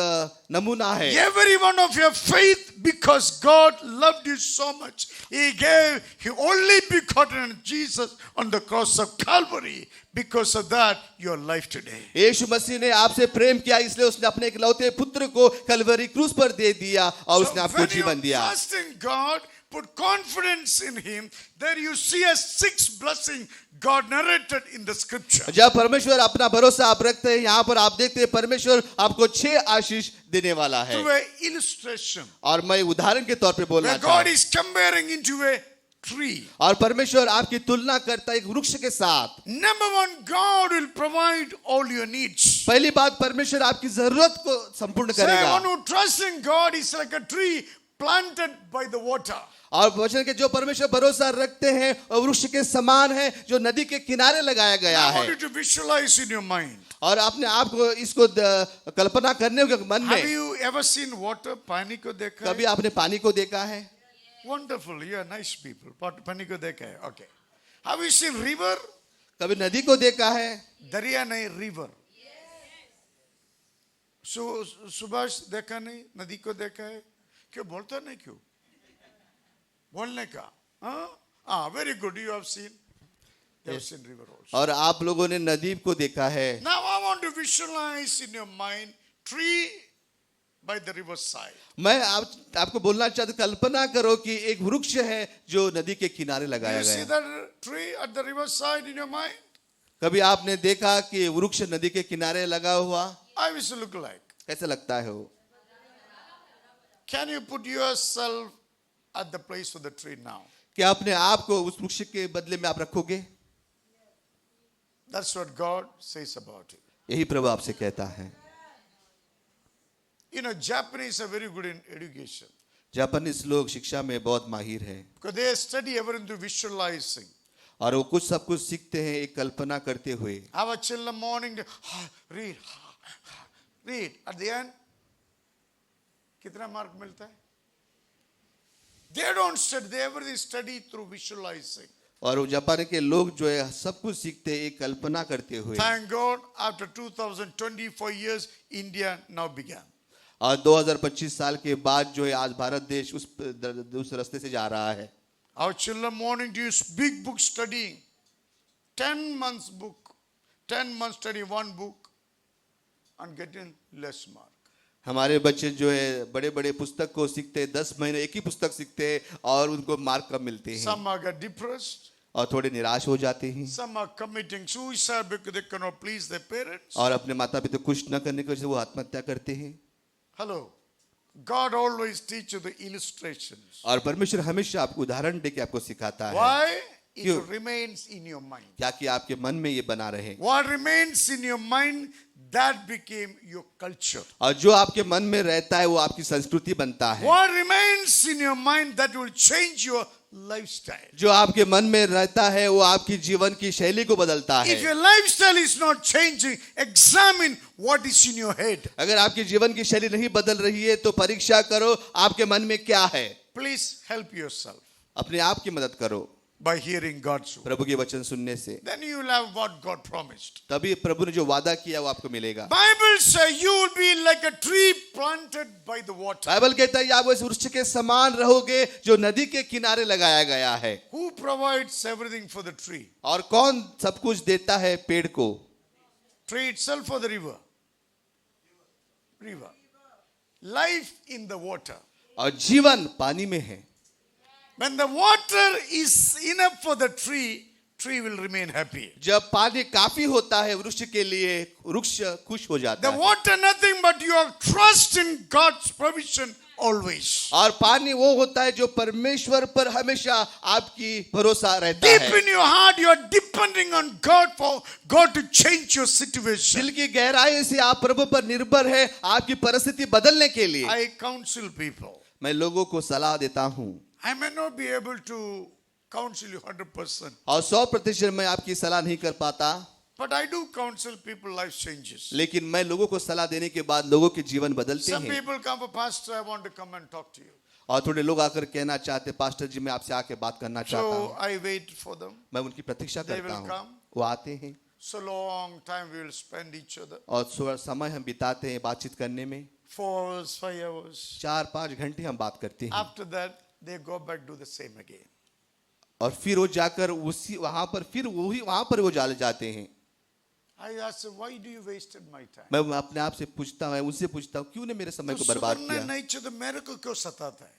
नमूना है। Every one of your faith, because God loved you so much, He gave His only begotten Jesus on the cross of Calvary. Because of that, your life today. यीशु मसीह ने आपसे प्रेम किया, इसलिए उसने अपने इकलौते पुत्र को कलवरी क्रूस पर दे दिया और उसने आपको जीवन दिया। Trust in God, put confidence in Him. There you see a 6 blessing God narrated in the scripture. जब परमेश्वर अपना भरोसा आप रखते हैं, यहाँ पर आप देखते हैं परमेश्वर आपको 6 आशीष देने वाला है। Through an illustration, और मैं उदाहरण के तौर पे बोलना where God चाहता is comparing into a tree. और परमेश्वर आपकी तुलना करता है एक वृक्ष के साथ। Number one, God will provide all your needs. पहली बात, परमेश्वर आपकी जरूरत को संपूर्ण Say, करेगा। one who trusts in God is like a tree planted by the water. और वचन के जो परमेश्वर भरोसा रखते हैं और वृक्ष के समान है जो नदी के किनारे लगाया गया I want है। you to visualize in your mind. और अपने आप को इसको कल्पना करने होगा मन Have में। you ever seen water? पानी को देखा है? कभी आपने पानी को देखा है? Wonderful, you are nice people. पानी को देखा है? Okay. Have you seen river? कभी नदी को देखा है? दरिया नहीं, river. सुभाष देखा नहीं? नदी को देखा है? क्यों बोलता नहीं क्यों? बोलने का? हाँ, very good. You have seen. You have seen river also. और आप लोगों ने नदी को देखा है। Now I want to visualize in your mind tree by the river side. मैं आपको बोलना चाहता हूं, कल्पना करो कि एक वृक्ष है जो नदी के किनारे लगाया You see गया है। that tree at the river side in your mind? कभी आपने देखा कि वृक्ष नदी के किनारे लगा हुआ I wish to look like. कैसे लगता है वो? Can you put yourself at the place of the tree now? क्या अपने आप को उस वृक्ष के बदले में आप रखोगे? That's what God says about it. यही प्रभु आपसे कहता है। You know, Japanese are very good in education Japanese लोग शिक्षा में बहुत माहिर हैं because they study everything to visualizing. और वो कुछ सब कुछ सीखते हैं एक कल्पना करते हुए। Our children morning, read, read. At the end, कितना मार्क मिलता है? They don't study, they everything study through visualizing. और वो जापान के लोग जो है सब कुछ सीखते हैं एक कल्पना करते हुए। Thank God, after 2024 years, India now began. और 2025 साल के बाद जो है आज भारत देश उस रास्ते से जा रहा है। Our children morning to use big book studying. 10 months book. 10 months study one book and getting less mark. हमारे बच्चे जो है बड़े बड़े पुस्तक को सीखते हैं, 10 महीने एक ही पुस्तक सीखते हैं और उनको मार्क कम मिलते हैं। Some are get depressed. और थोड़े निराश हो जाते हैं। Some are committing suicide because they cannot please their parents. और अपने माता पिता को खुश न करने की वजह से वो आत्महत्या करते हैं। Hello. God always teaches the illustrations. और परमेश्वर हमेशा आपको उदाहरण देके आपको सिखाता है। Why? It क्यों? remains in your mind. क्या कि आपके मन में ये बना रहे। What remains in your mind, that became your culture. और जो आपके मन में रहता है वो आपकी संस्कृति बनता है। What remains in your mind, that will change your lifestyle. जो आपके मन में रहता है वो आपकी जीवन की शैली को बदलता है। If your lifestyle is not changing, examine what is in your head. अगर आपकी जीवन की शैली नहीं बदल रही है तो परीक्षा करो आपके मन में क्या है। Please help yourself अपने आप की मदद करो by hearing God's word. प्रभु के वचन सुनने से। Then you will have what God promised. तभी प्रभु ने जो वादा किया वो आपको मिलेगा। Bible says you will be like a tree planted by the water. Bible कहता है आप उस वृक्ष के समान रहोगे जो नदी के किनारे लगाया गया है। Who provides everything for the tree? और कौन सब कुछ देता है पेड़ को? Tree itself or the river? River. Life in the water. और जीवन पानी में है। When the water is enough for the tree, tree will remain happy. जब पानी काफी होता है वृक्ष के लिए वृक्ष खुश हो जाता The है। water nothing but your trust in God's provision always. और पानी वो होता है जो परमेश्वर पर हमेशा आपकी भरोसा रहता Deep है। in your heart, you are depending on God for God to change your situation. दिल की गहराई से आप प्रभु पर निर्भर है आपकी परिस्थिति बदलने के लिए। I counsel people. मैं लोगों को सलाह देता हूँ I may not be able to counsel you 100%, और 100% मैं आपकी सलाह नहीं कर पाता, but I do counsel people life changes. लेकिन मैं लोगों को सलाह देने के बाद लोगों के जीवन बदलते Some हैं। people come, Pastor, I want to come and talk to you. और थोड़े लोग आकर कहना चाहते पास्टर जी मैं आपसे आके बात करना चाहता So हूँ। I wait for them. मैं उनकी प्रतीक्षा They करता will हूँ, come. वो आते हैं So long time we will spend each other. और समय हम बिताते हैं बातचीत करने में। 4 hours, 5 hours. 4-5 घंटे हम बात करते हैं After that, they go back do the same again. और फिर वो जाकर उसी वहां पर फिर वही वहां पर वो जाते हैं। I ask them, why do you wasted my time? मैं अपने आप से पूछता हूँ उनसे पूछता हूँ क्यों ने मेरे समय को तो बर्बाद सुधरना किया। नहीं चाहिए तो मेरे को क्यों सताता है?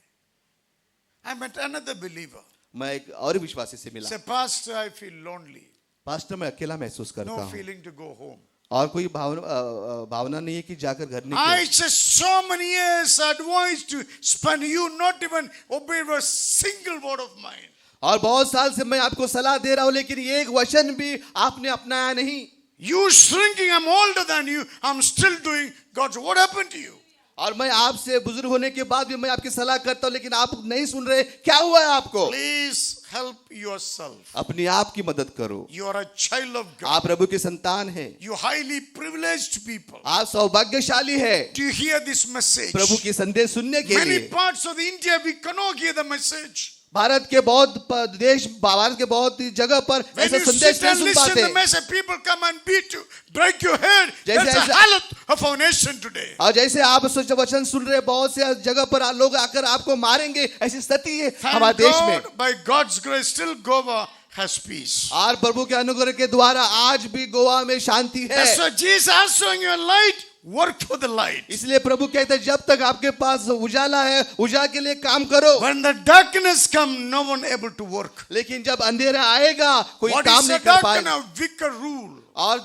I met another believer. मैं एक और विश्वासी से मिला। Say, Pastor, I feel lonely. Pastor मैं अकेला महसूस करता No हूँ feeling to go home. और कोई भावना नहीं है कि जाकर घर I निकले। just so many years advised to spend you not even obey a single word of mine. और बहुत साल से मैं आपको सलाह दे रहा हूँ लेकिन ये एक वचन भी आपने अपनाया नहीं। You shrinking, I'm older than you. I'm still doing God's. What happened to you? और मैं आपसे बुजुर्ग होने के बाद भी मैं आपकी सलाह करता हूँ लेकिन आप नहीं सुन रहे, क्या हुआ है आपको? Please help yourself. अपने आप की मदद करो। You are a child of God. आप प्रभु की संतान हैं। You highly privileged people. आप सौभाग्यशाली है Do you hear this message? प्रभु की संदेश सुनने के Many लिए। parts of India we cannot hear the message. Bharat के बहुत भारत के बहुत जगह पर When ऐसा you संदेश sit नहीं and soon listen to the पाते। message, people come and beat you, break your head. जैसे That's the ऐसा- halat of our nation today. और जैसे आप सोच वचन सुन रहे बहुत से जगह पर लोग आकर आपको मारेंगे, ऐसी स्थिति है हमारे Thank देश में। God, by God's grace, still Goa has peace. और प्रभु के अनुग्रह के द्वारा आज भी गोवा में शांति है। That's why Jesus is showing you a light. Work for the light. इसलिए प्रभु कहते हैं जब तक आपके पास उजाला है उजाला के लिए काम करो। When the darkness comes, no one able to work. लेकिन जब अंधेरा आएगा कोई What काम is नहीं the कर darkness? पाएगा। A wicked rule. और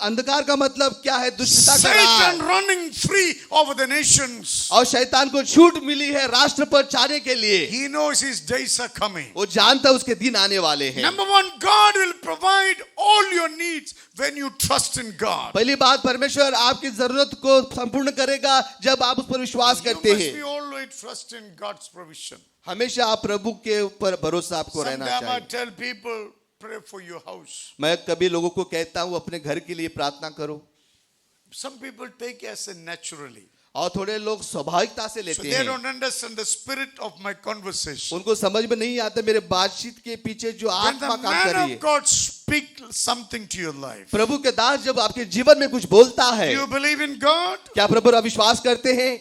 अंधकार का मतलब क्या है? दुष्टता का Satan Raj. running free over the nations. और शैतान को छूट मिली है राष्ट्र पर चाहने के लिए। He knows his days are coming. वो जानता है उसके दिन आने वाले हैं। Number one, God will provide all your needs when you trust in God. पहली बात परमेश्वर आपकी जरूरत को संपूर्ण करेगा जब आप उस पर विश्वास You करते must हैं। be always trust in God's provision. हमेशा आप प्रभु के ऊपर भरोसा आपको रहना Sometimes I चाहिए। tell people, pray for your house. मैं कभी लोगों को कहता हूँ अपने घर के लिए प्रार्थना करो, Some people take it as a naturally. और थोड़े लोग स्वाभाविकता से So लेते they हैं। don't understand the spirit of my conversation. उनको समझ में नहीं आता मेरे बातचीत के पीछे जो When the आत्मा काम कर man रही है। of God speak something to your life, प्रभु के दास जब आपके जीवन में कुछ बोलता है, you believe in God, क्या प्रभु पर विश्वास करते हैं?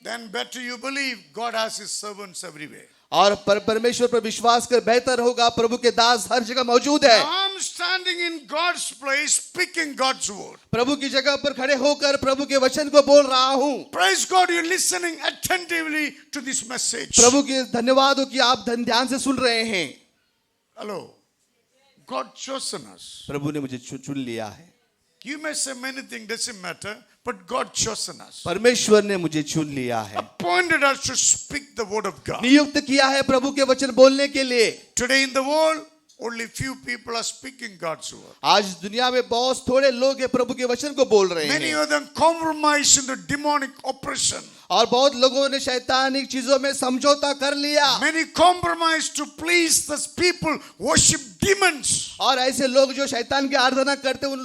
then better you believe God has his servants everywhere. और परमेश्वर पर विश्वास कर बेहतर होगा, प्रभु के दास हर जगह मौजूद है। I'm standing in God's place speaking God's word. प्रभु की जगह पर खड़े होकर प्रभु के वचन को बोल रहा हूँ। Praise God, you're listening attentively to this message. प्रभु के धन्यवाद हो कि आप ध्यान से सुन रहे हैं। Hello. God chosen us. प्रभु ने मुझे चुन लिया है। You may say many things, doesn't matter, but God chosen us. परमेश्वर ने मुझे चुन लिया है, Appointed us to speak the word of God. नियुक्त किया है प्रभु के वचन बोलने के लिए। Today in the world, only few people are speaking God's word. आज दुनिया में बहुत थोड़े लोग हैं प्रभु के वचन को बोल रहे Many हैं, of them compromise in the demonic oppression. और बहुत लोगों ने शैतानिक चीजों में समझौता कर लिया। Many compromise to please the people, worship demons. और ऐसे लोग जो शैतान की आराधना करते हैं, उन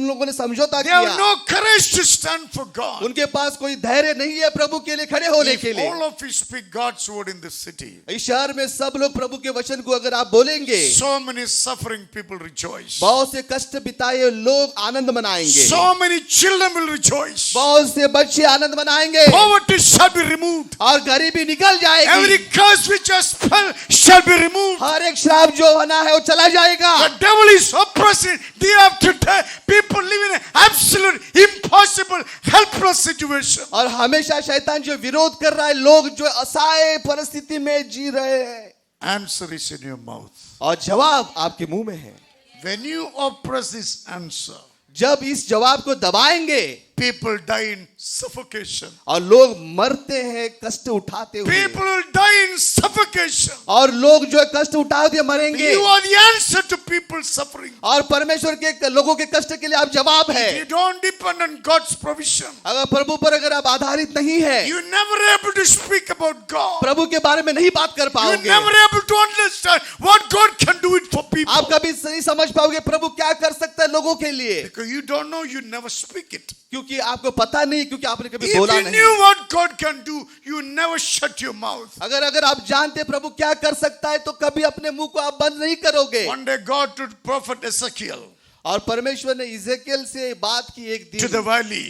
लोगों ने समझौता They have किया। no courage to stand for God. उनके पास कोई धैर्य नहीं है प्रभु के लिए खड़े होने के If लिए। all of you speak God's word in this city, इस शहर में सब लोग प्रभु के वचन को अगर आप बोलेंगे, so many suffering people rejoice. बहुत से कष्ट बिताए लोग आनंद मनाएंगे, So many children will rejoice. बहुत से बच्चे आनंद मनाएंगे, Poverty shall be removed. और गरीबी निकल Every जाएगी। curse which has fell shall be removed. हर एक श्राप जो बना है वो चला जाएगा। The devil is oppressing day after day. People live in an absolute, impossible, helpless situation. और हमेशा शैतान जो विरोध कर रहा है, लोग जो असहाय परिस्थिति में जी रहे हैं, Answer is in your mouth. और जवाब आपके मुंह में है। When you oppress this answer, जब इस जवाब को दबाएंगे, people die in suffocation. और लोग मरते हैं कष्ट उठाते हुए, People will die in suffocation. और लोग जो है कष्ट उठाते हुए मरेंगे। You are the answer to people's suffering. और परमेश्वर के लोगों के कष्ट के लिए आप जवाब है। You don't depend on God's provision. अगर प्रभु पर अगर आप आधारित नहीं है, You're never able to speak about God. प्रभु के बारे में नहीं बात कर You're पाओगे, never able to understand what God can do it for people. आप कभी नहीं समझ पाओगे प्रभु क्या कर सकता है लोगों के लिए, Because you don't know, you never speak it. क्योंकि आपको पता नहीं, क्योंकि आपने कभी If बोला you नहीं। knew what God can do, you never shut your mouth. अगर आप जानते प्रभु क्या कर सकता है, तो कभी अपने मुंह को आप बंद नहीं करोगे। One day God told prophet Ezekiel और परमेश्वर ने इज़ेकियल से बात की एक to the दिन, valley,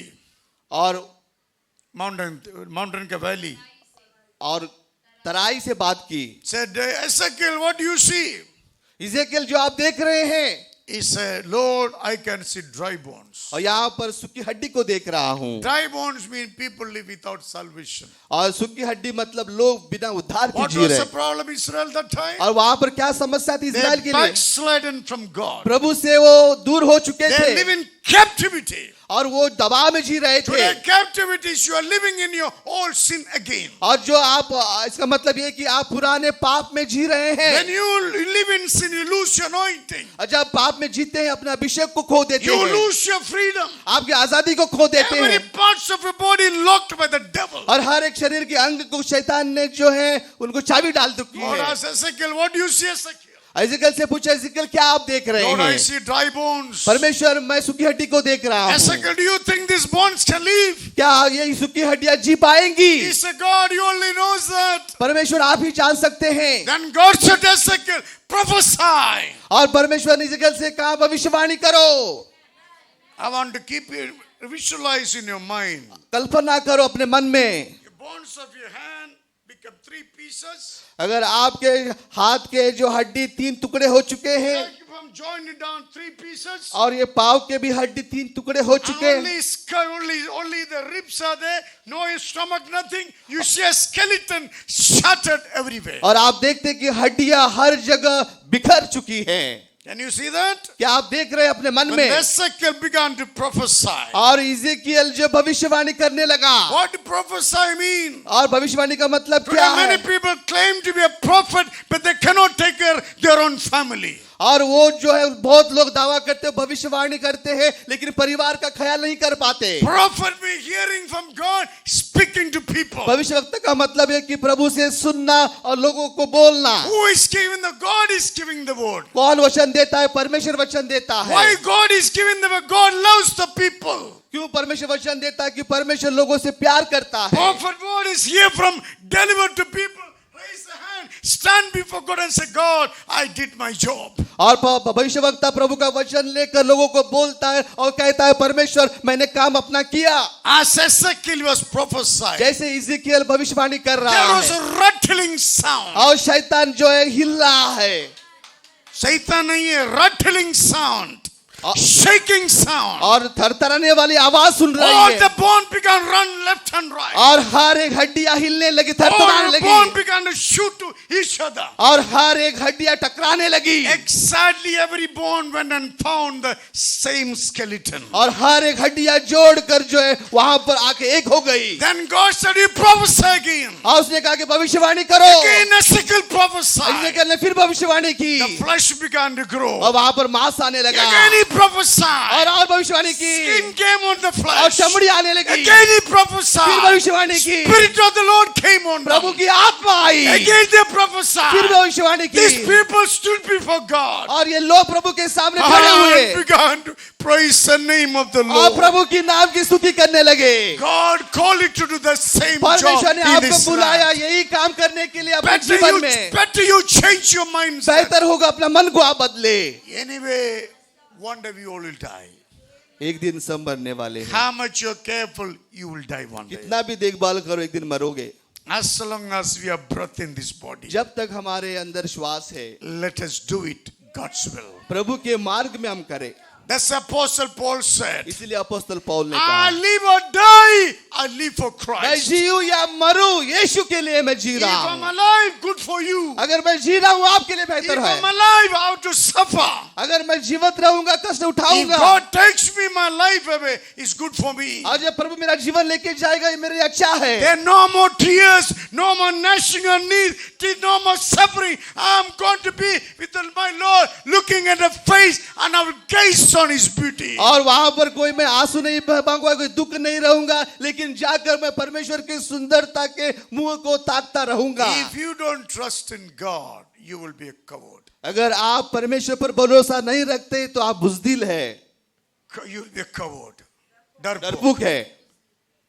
और mountain ka valley, और तराई से बात की। said, Ezekiel, what do you see? इज़ेकियल जो आप देख रहे हैं, He said, Lord, I can see dry bones. और यहाँ पर सूखी हड्डी को देख रहा हूँ। Dry bones mean people live without salvation. और सूखी हड्डी मतलब लोग बिना उद्धार के What जी was रहे। the problem Israel that time? और वहां पर क्या समस्या थी इस्राएल They के लिए? backslidden from God. प्रभु से वो दूर हो चुके They live थे, in captivity. और वो दबाव में जी रहे थे। Today, captivity is you are living in your old sin again. और जो आप, इसका मतलब ये कि आप पुराने पाप में जी रहे When हैं, you live in sin, you lose your anointing. और जब पाप में जीते हैं अपने अभिषेक को खो देते You हैं, lose your freedom. आपकी आजादी को खो देते Every हैं, parts of your body locked by the devil. और हर एक शरीर के अंग को शैतान ने जो है उनको चाबी डाल चुकी Lord है। asked Ezekiel, what do you see, Ezekiel? इज़ेकियल से पूछा, इज़ेकियल क्या आप देख रहे Lord, I हैं? see dry bones. परमेश्वर, मैं सूखी हड्डी को देख रहा हूँ। Ezekiel, do you think these bones can live? क्या ये सूखी हड्डियां जी पाएंगी? He said, God, you only knows that. परमेश्वर आप ही जान सकते हैं। Then God said to Ezekiel, prophesy. और परमेश्वर ने इज़ेकियल से कहा, भविष्यवाणी करो। I want to keep it visualize in your mind. कल्पना करो अपने मन में। The bones of your hand become 3 pieces. अगर आपके हाथ के जो हड्डी 3 टुकड़े हो चुके हैं, Like if I'm joining it down 3 pieces. और ये पाँव के भी हड्डी 3 टुकड़े हो चुके हैं, Only skull, only the ribs are there. No stomach, nothing. You see a skeleton shattered everywhere. और आप देखते हैं कि हड्डियां हर जगह बिखर चुकी हैं। Can you see that? क्या आप देख रहे हैं अपने मन When में? Ezekiel began to prophesy. और इज़ेकियल जो भविष्यवाणी करने लगा, What do prophesy mean? और भविष्यवाणी का मतलब Today क्या many है? people claim to be a prophet, but they cannot take care of their own family. और वो जो है बहुत लोग दावा करते हैं, भविष्यवाणी करते हैं, लेकिन परिवार का ख्याल नहीं कर पाते। Prophet be hearing from God, speaking to people. भविष्यवक्ता का मतलब है कि प्रभु से सुनना और लोगों को बोलना। Who is giving the God is giving the word. कौन वचन देता है? परमेश्वर वचन देता है। Why God is giving the word? God loves the people. क्यों परमेश्वर वचन देता है? कि परमेश्वर लोगों से प्यार करता है। Prophet word is here from delivered to people. Raise the hand, stand before God and say, God, I did my job. और भविष्यवक्ता प्रभु का वचन लेकर लोगों को बोलता है और कहता है, परमेश्वर मैंने काम अपना किया। As Ezekiel was prophesied, जैसे इज़ेकियल भविष्यवाणी कर there रहा was है a rattling sound. और शैतान जो है हिल रहा है। शैतान नहीं है, rattling sound, shaking sound. और थरथराने वाली आवाज सुन रही All है the bone began to run left and right. और हर एक हड्डियां हिलने लगी, थरथराने All the लगी bone began to shoot to each other. और हर एक हड्डियां टकराने लगी Exactly every bone went and found the same skeleton. और हर एक हड्डियां जोड़कर जो है वहां पर आके एक हो गई। Then God said, you prophesy again. और उसने कहा कि भविष्यवाणी करो। Again Ezekiel prophesied. इज़ेकियल ने फिर भविष्यवाणी की The flesh began to grow. और वहां पर मांस आने लगा Again he prophesied. और भविष्यवाणी की Skin came on the और flesh. चमड़ी आने लगी। Again he फिर prophesied. भविष्यवाणी की, Spirit of the Lord came on Prabhu them. की आत्मा आई। Again they फिर prophesied. भविष्यवाणी These की people stood before God और ये लोग प्रभु के सामने खड़े and हुए began to praise the name of the और Lord. प्रभु की नाम की स्तुति करने लगे। God called you to do the same job परमेश्वर ने in आपको this बुलाया life. यही काम करने के लिए अपने जीवन में। Better you change your mindset. बेहतर होगा अपना मन को आप बदले। Anyway, one day we all will die. एक दिन सब मरने वाले हैं। How much you're careful, you will die one day. कितना भी देखभाल करो एक दिन मरोगे। As long as we have breath in this body, जब तक हमारे अंदर श्वास है, let us do it God's will. प्रभु के मार्ग में हम करें। That's Apostle Paul said. इसलिए अपोस्तल पौल ने I कहा, live or die, I live for मैं Christ. जीऊं या मरूं यीशु के लिए मैं जी If रहा I'm हूं। alive, good for you. अगर मैं जी रहा हूं आपके लिए If बेहतर I'm है। alive, I have to suffer. अगर मैं जीवित रहूंगा कष्ट If उठाऊंगा God takes me my life away, it's good for me. और जब प्रभु मेरा जीवन लेके जाएगा ये मेरे लिए अच्छा है। There are no more tears, no more gnashing of teeth, no more suffering. I'm going to be with my Lord, looking at the face, and I will gaze on His beauty. और वहां पर कोई मैं आंसू नहीं बहाऊंगा, कोई दुख नहीं रहूंगा, लेकिन जाकर मैं परमेश्वर की सुंदरता के मुंह को ताकता रहूंगा। If you don't trust in God, you will be a coward. अगर आप परमेश्वर पर भरोसा नहीं रखते तो आप बुज़दिल है, You will be a coward. Darpok. डरपोक है।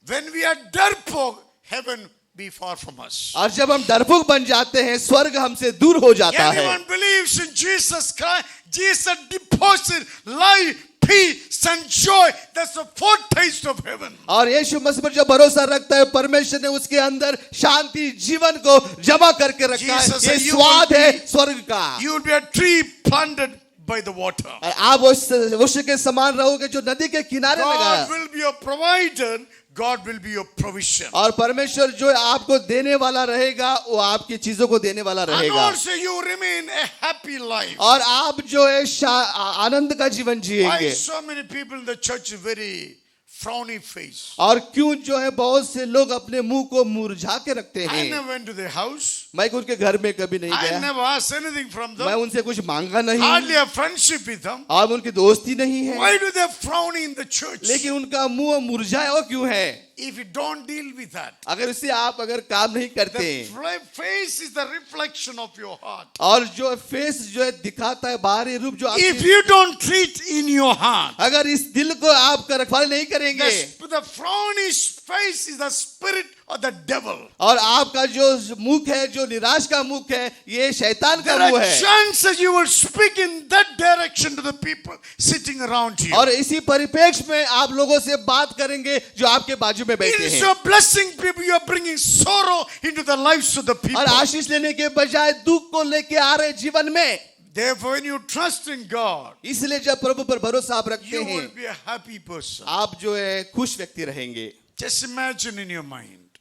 When we are darpok, heaven be far from us. और जब हम डरपोक बन जाते हैं स्वर्ग हमसे दूर हो जाता है। Anyone believes in Jesus Christ, Jesus deposited life, peace and joy. That's the foretaste of heaven. और यीशु मसीह पर जो भरोसा रखता है परमेश्वर ने उसके अंदर शांति जीवन को जमा करके रखा है। Jesus ये said, "You स्वाद will है be- स्वर्ग का। You will be a tree planted by the water. और आप उस वृक्ष के समान रहोगे जो नदी के किनारे लगा God है। will be your provider. God will be your provision. और परमेश्वर जो आपको देने वाला रहेगा वो आपकी चीजों को देने वाला And रहेगा also you remain a happy life. और आप जो है आनंद का जीवन Why जिएंगे। so many people in the church very frowny face? और क्यों जो है बहुत से लोग अपने मुंह को मुरझा के रखते I हैं। never went to their house. मैं उनके घर में कभी नहीं I गया, never asked anything from मैं them. उनसे कुछ मांगा नहीं, Hardly have friendship with them. और उनकी दोस्ती नहीं है, Why do they frown in the church? लेकिन उनका मुंह मुरझाया हुआ क्यों है? If you don't deal with that, अगर इससे आप अगर काम नहीं करते the face is the reflection of your heart. और जो फेस जो है दिखाता है बाहरी रूप जो If आपकी, you don't treat in your heart, अगर इस दिल को आप रखवाली नहीं करेंगे the frowny face is the spirit of the devil. और आपका जो मुख है जो निराश का मुख है ये शैतान का There मुंह are है chances you will speak in that direction to the people sitting around you. और इसी परिप्रेक्ष्य में आप लोगों से बात करेंगे जो आपके बाजू में It बैठे is हैं your blessing people. You are bringing sorrow into the lives of the people. और आशीष लेने के बजाय दुख को लेके आ रहे जीवन में। Therefore, when you trust in God, इसलिए जब प्रभु पर भरोसा आप रखते you हैं will be a happy person. आप जो है खुश व्यक्ति रहेंगे। Just imagine in your mind,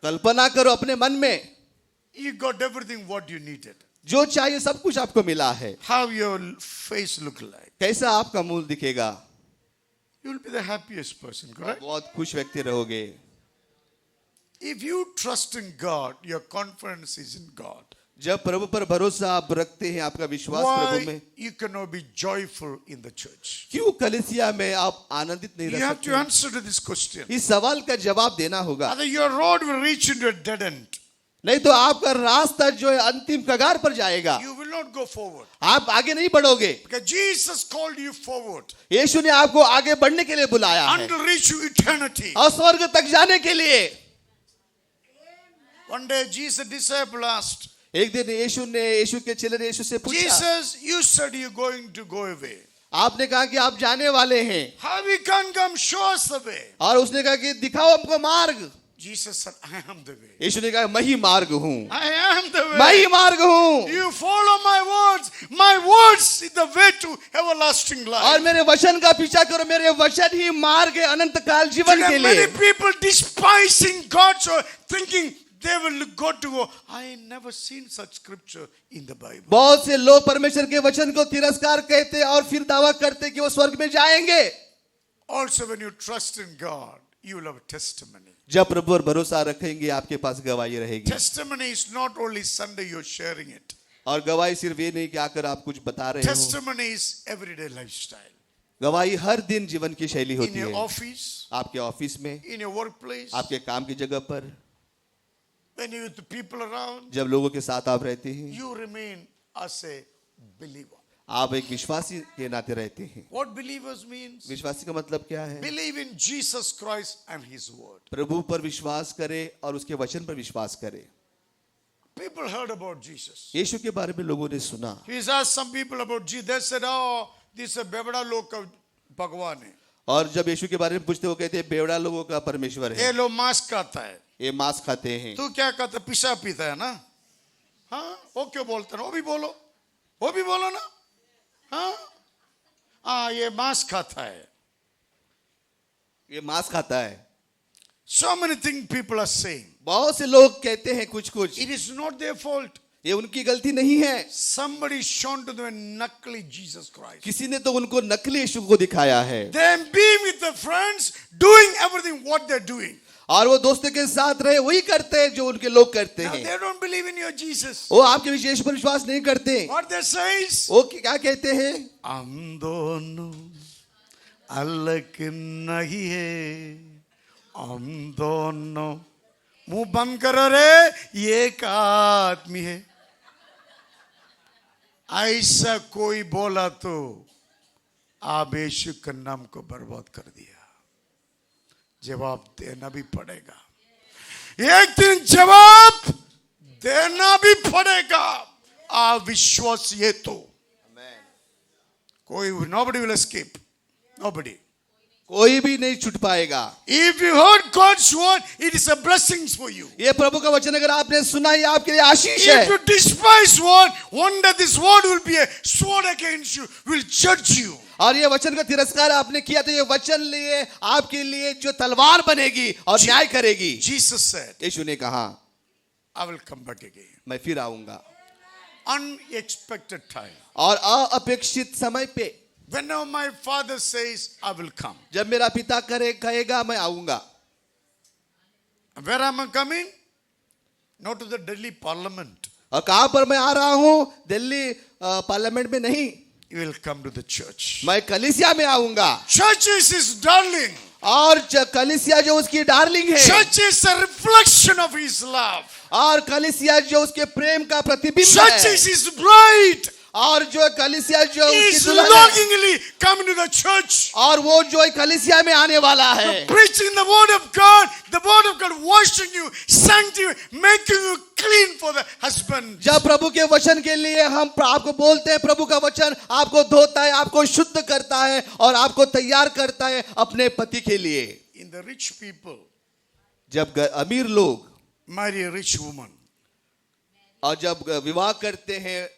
कल्पना करो अपने मन में you got everything what you needed. जो चाहिए सब कुछ आपको मिला है, How your face look like? कैसा आपका मुंह दिखेगा? You will be the happiest person, correct? बहुत खुश व्यक्ति रहोगे। If you trust in God, your confidence is in God. जब प्रभु पर भरोसा आप रखते हैं, आपका विश्वास प्रभु में, Why you cannot be joyful in the church? क्यों कलीसिया में आप आनंदित नहीं You रह have to सकते? answer to this question. इस सवाल का जवाब देना होगा, Other your road will reach into a dead end. नहीं तो आपका रास्ता जो है अंतिम कगार पर जाएगा, You will not go forward. आप आगे नहीं बढ़ोगे। Because Jesus called you forward यीशु ने आपको आगे बढ़ने के लिए बुलाया है until reach you eternity. और स्वर्ग तक जाने के लिए। One day Jesus disciple asked, एक दिन यीशु के चेले ने यीशु से पूछा, Jesus, you said you're going to go away. आपने कहा कि आप जाने वाले हैं, How we can come? Show us the way. और उसने कहा कि दिखाओ हमको मार्ग। Jesus said, I am the way. यीशु ने कहा मैं ही मार्ग हूँ, I am the मैं ही way. मार्ग हूँ, You follow my words. My words is the way to everlasting और life. मेरे वचन का पीछा करो, मेरे वचन ही मार्ग है अनंत काल जीवन के Today, लिए। many people despising God, so thinking they will go to go. I never seen such scripture in the Bible. बहुत से लोग परमेश्वर के वचन को तिरस्कार कहते और फिर दावा करते कि वो स्वर्ग में जाएंगे। Also, when you trust in God, you will have a testimony. जब प्रभु पर भरोसा रखेंगे आपके पास गवाही रहेगी, Testimony is not only Sunday you're sharing it. और गवाही सिर्फ ये नहीं कि आकर आप कुछ बता रहे हो, Testimony is everyday lifestyle. गवाही हर दिन जीवन की शैली In होती your है। office, आपके ऑफिस में, in your workplace, आपके काम की जगह पर, when you're with the people around, जब लोगों के साथ आप रहते हैं, you remain as a believer. आप एक विश्वासी के नाते रहते हैं। What believers means? विश्वासी का मतलब क्या है? Believe in Jesus Christ and His word. प्रभु पर विश्वास करे और उसके वचन पर विश्वास करे। People heard about Jesus. यीशु के बारे में लोगों ने सुना, He's asked some people about Jesus. They said, "Oh, this is a बेवड़ा लोग का भगवान है. और जब यीशु के बारे में पूछते वो कहते हैं बेवड़ा लोगों का परमेश्वर ये है, लोग मांस खाता है. ये मांस खाते हैं। तू क्या कहता है? पिशा पीता है ना? हाँ, वो क्यों बोलता है? वो भी बोलो, वो भी बोलो ना. हाँ, ये मांस खाता है. ये मांस खाता है। So many things people are saying. बहुत से लोग कहते हैं कुछ कुछ, It is not their fault. ये उनकी गलती नहीं है। Somebody shown to them a नकली Jesus Christ. किसी ने तो उनको नकली यीशु को दिखाया है, They being with the friends, doing everything what they're doing. और वो दोस्तों के साथ रहे वही करते हैं जो उनके लोग करते Now हैं। they don't believe in your Jesus. वो आपके विशेष पर विश्वास नहीं करते। What they say is, वो क्या कहते हैं? हम दोनों अलग नहीं है, हम दोनों मुंह बंद करो रे, ये एक आदमी है. ऐसा कोई बोला तो आप यीशु के नाम को बर्बाद कर दिया. जवाब देना भी पड़ेगा, एक दिन जवाब देना भी पड़ेगा. आप विश्वास ये तो कोई, nobody will escape, nobody. कोई भी नहीं छूट पाएगा। If you heard God's word, it is a blessing for you. ये प्रभु का वचन अगर आपने सुना, ये आपके लिए आशीष है। If you despise word, one day this word will be a sword against you, will judge you. और ये वचन का तिरस्कार आपने किया तो ये वचन लिए आपके लिए जो तलवार बनेगी और न्याय करेगी। Jesus said, यीशु ने कहा, I will come back again. मैं फिर आऊंगा, Unexpected time. और अपेक्षित समय पे। Whenever my father says, I will come. जब मेरा पिता कहेगा मैं आऊंगा। Where am I coming? Not to the Delhi parliament. और कहां पर मैं आ रहा हूं? दिल्ली पार्लियामेंट में नहीं, You will come to the church. मैं कलीसिया में आऊंगा। Church is his darling. और कलीसिया जो उसकी डार्लिंग है, Church is a reflection of his love. और कलीसिया जो उसके प्रेम का प्रतिबिंब Church है, is his bride. और जो कलीसिया जो He उसकी is दुल्हन है, longingly coming to the church. और वो जो कलीसिया में आने वाला है, Preaching the word of God. The word of God washing you, sanctifying you, making you clean for the husband. जब प्रभु के वचन के लिए हम आपको बोलते हैं, प्रभु का वचन आपको धोता है, आपको शुद्ध करता है और आपको तैयार करता है अपने पति के लिए। In the rich people, जब अमीर लोग marry a rich woman. और जब विवाह करते हैं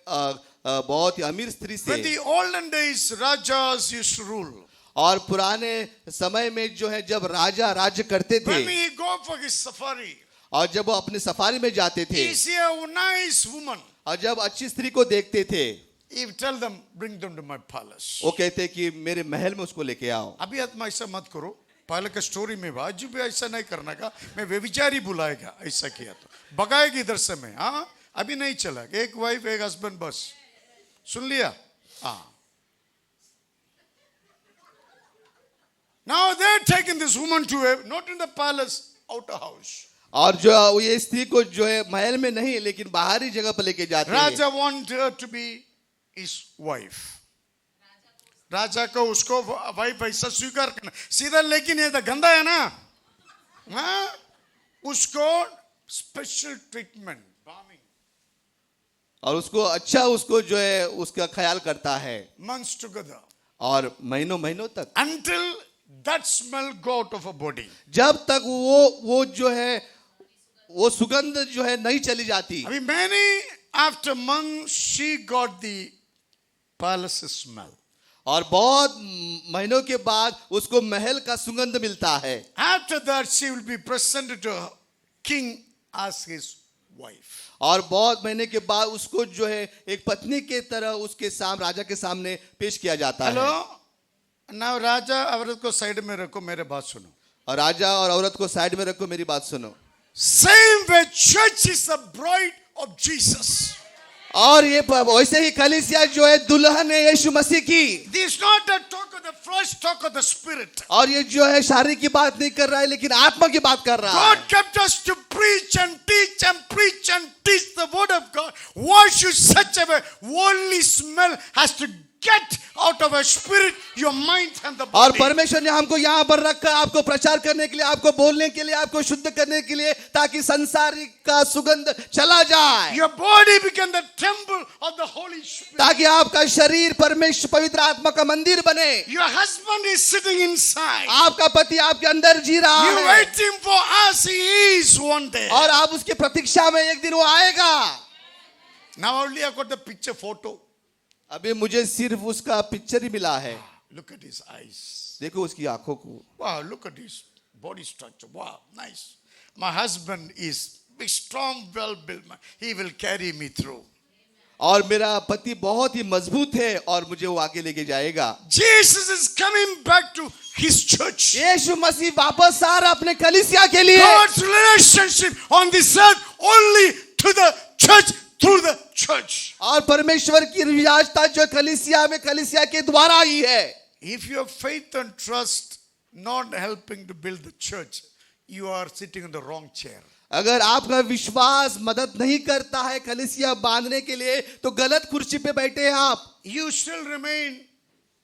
बहुत ही अमीर स्त्री When से, the olden days, Rajas used to rule. और पुराने समय में जो है जब राजा राज्य करते When थे, we go for his safari, और जब वो अपने सफारी में जाते थे, he see a nice woman. और जब अच्छी स्त्री को देखते थे, He will tell them, bring them to my palace. वो कहते कि मेरे महल में उसको लेके आओ। अभी आत्मा ऐसा मत करो, पहले का स्टोरी में आज भी ऐसा नहीं करना का, मैं व्यभिचारी बुलाएगा, ऐसा किया तो भगाएगी इधर से मैं, हाँ अभी नहीं चला, एक वाइफ एक हस्बैंड बस, सुन लिया? हाँ. Now they're taking this woman to a, not in the palace, outer house. और जो ये स्त्री को जो है महल में नहीं लेकिन बाहरी जगह पर लेके जाते हैं। राजा want her to be his wife. राजा को उसको वाइफ ऐसा स्वीकार करना सीधा, लेकिन ये तो गंदा है ना, हाँ, उसको स्पेशल ट्रीटमेंट, और उसको अच्छा उसको जो है उसका ख्याल करता है months together, और महीनों महीनों तक, until that smell go out of her body. जब तक वो जो है वो सुगंध जो है नहीं चली जाती। I mean, many after months she got the palace smell. और बहुत महीनों के बाद उसको महल का सुगंध मिलता है। After that she will be presented to king as his wife. और बहुत महीने के बाद उसको जो है एक पत्नी के तरह उसके राजा के सामने पेश किया जाता है। हेलो, नाउ राजा औरत को साइड में रखो, मेरे बात सुनो। और राजा और औरत को साइड में रखो, मेरी बात सुनो। Same way church is the bride of Jesus. और ये वैसे ही कलीसिया जो है दुल्हन है यीशु मसीह की। This is not a talk of the flesh, talk of the spirit. और ये जो है शारीरिक की बात नहीं कर रहा है लेकिन आत्मा की बात कर रहा है। God kept us to preach and teach and preach and teach the word of God. Wash you such a way, worldly smell has to get out of our spirit, your mind and the और body. परमेश्वर ने हमको यहाँ पर रखा आपको प्रचार करने के लिए, आपको बोलने के लिए, आपको शुद्ध करने के लिए, ताकि संसारिक का सुगंध चला जाए, Your body became the temple of the Holy Spirit. ताकि आपका शरीर परमेश्वर पवित्र आत्मा का मंदिर बने। Your husband is sitting inside. आपका पति आपके अंदर जी रहा You're है waiting for us. He is one day. और आप उसकी प्रतीक्षा में एक दिन वो आएगा। Now only I got the picture photo. अभी मुझे सिर्फ उसका पिक्चर ही मिला है। Look at his eyes. देखो उसकी आंखों को। Wow, look at his body structure. Wow, nice. My husband is big, strong, well-built man. He will carry me through. और मेरा पति बहुत ही मजबूत है और मुझे वो आगे लेके जाएगा। Jesus is coming back to his church. यीशु मसीह वापस आ रहा अपने कलीसिया के लिए। God's relationship on this earth only to the church through the church. और परमेश्वर की विराजता जो कलीसिया में कलीसिया के द्वारा ही है। If your faith and trust not helping to build the church, you are sitting in the wrong chair. अगर आपका विश्वास मदद नहीं करता है कलीसिया बांधने के लिए तो गलत कुर्सी पे बैठे हैं आप। You still remain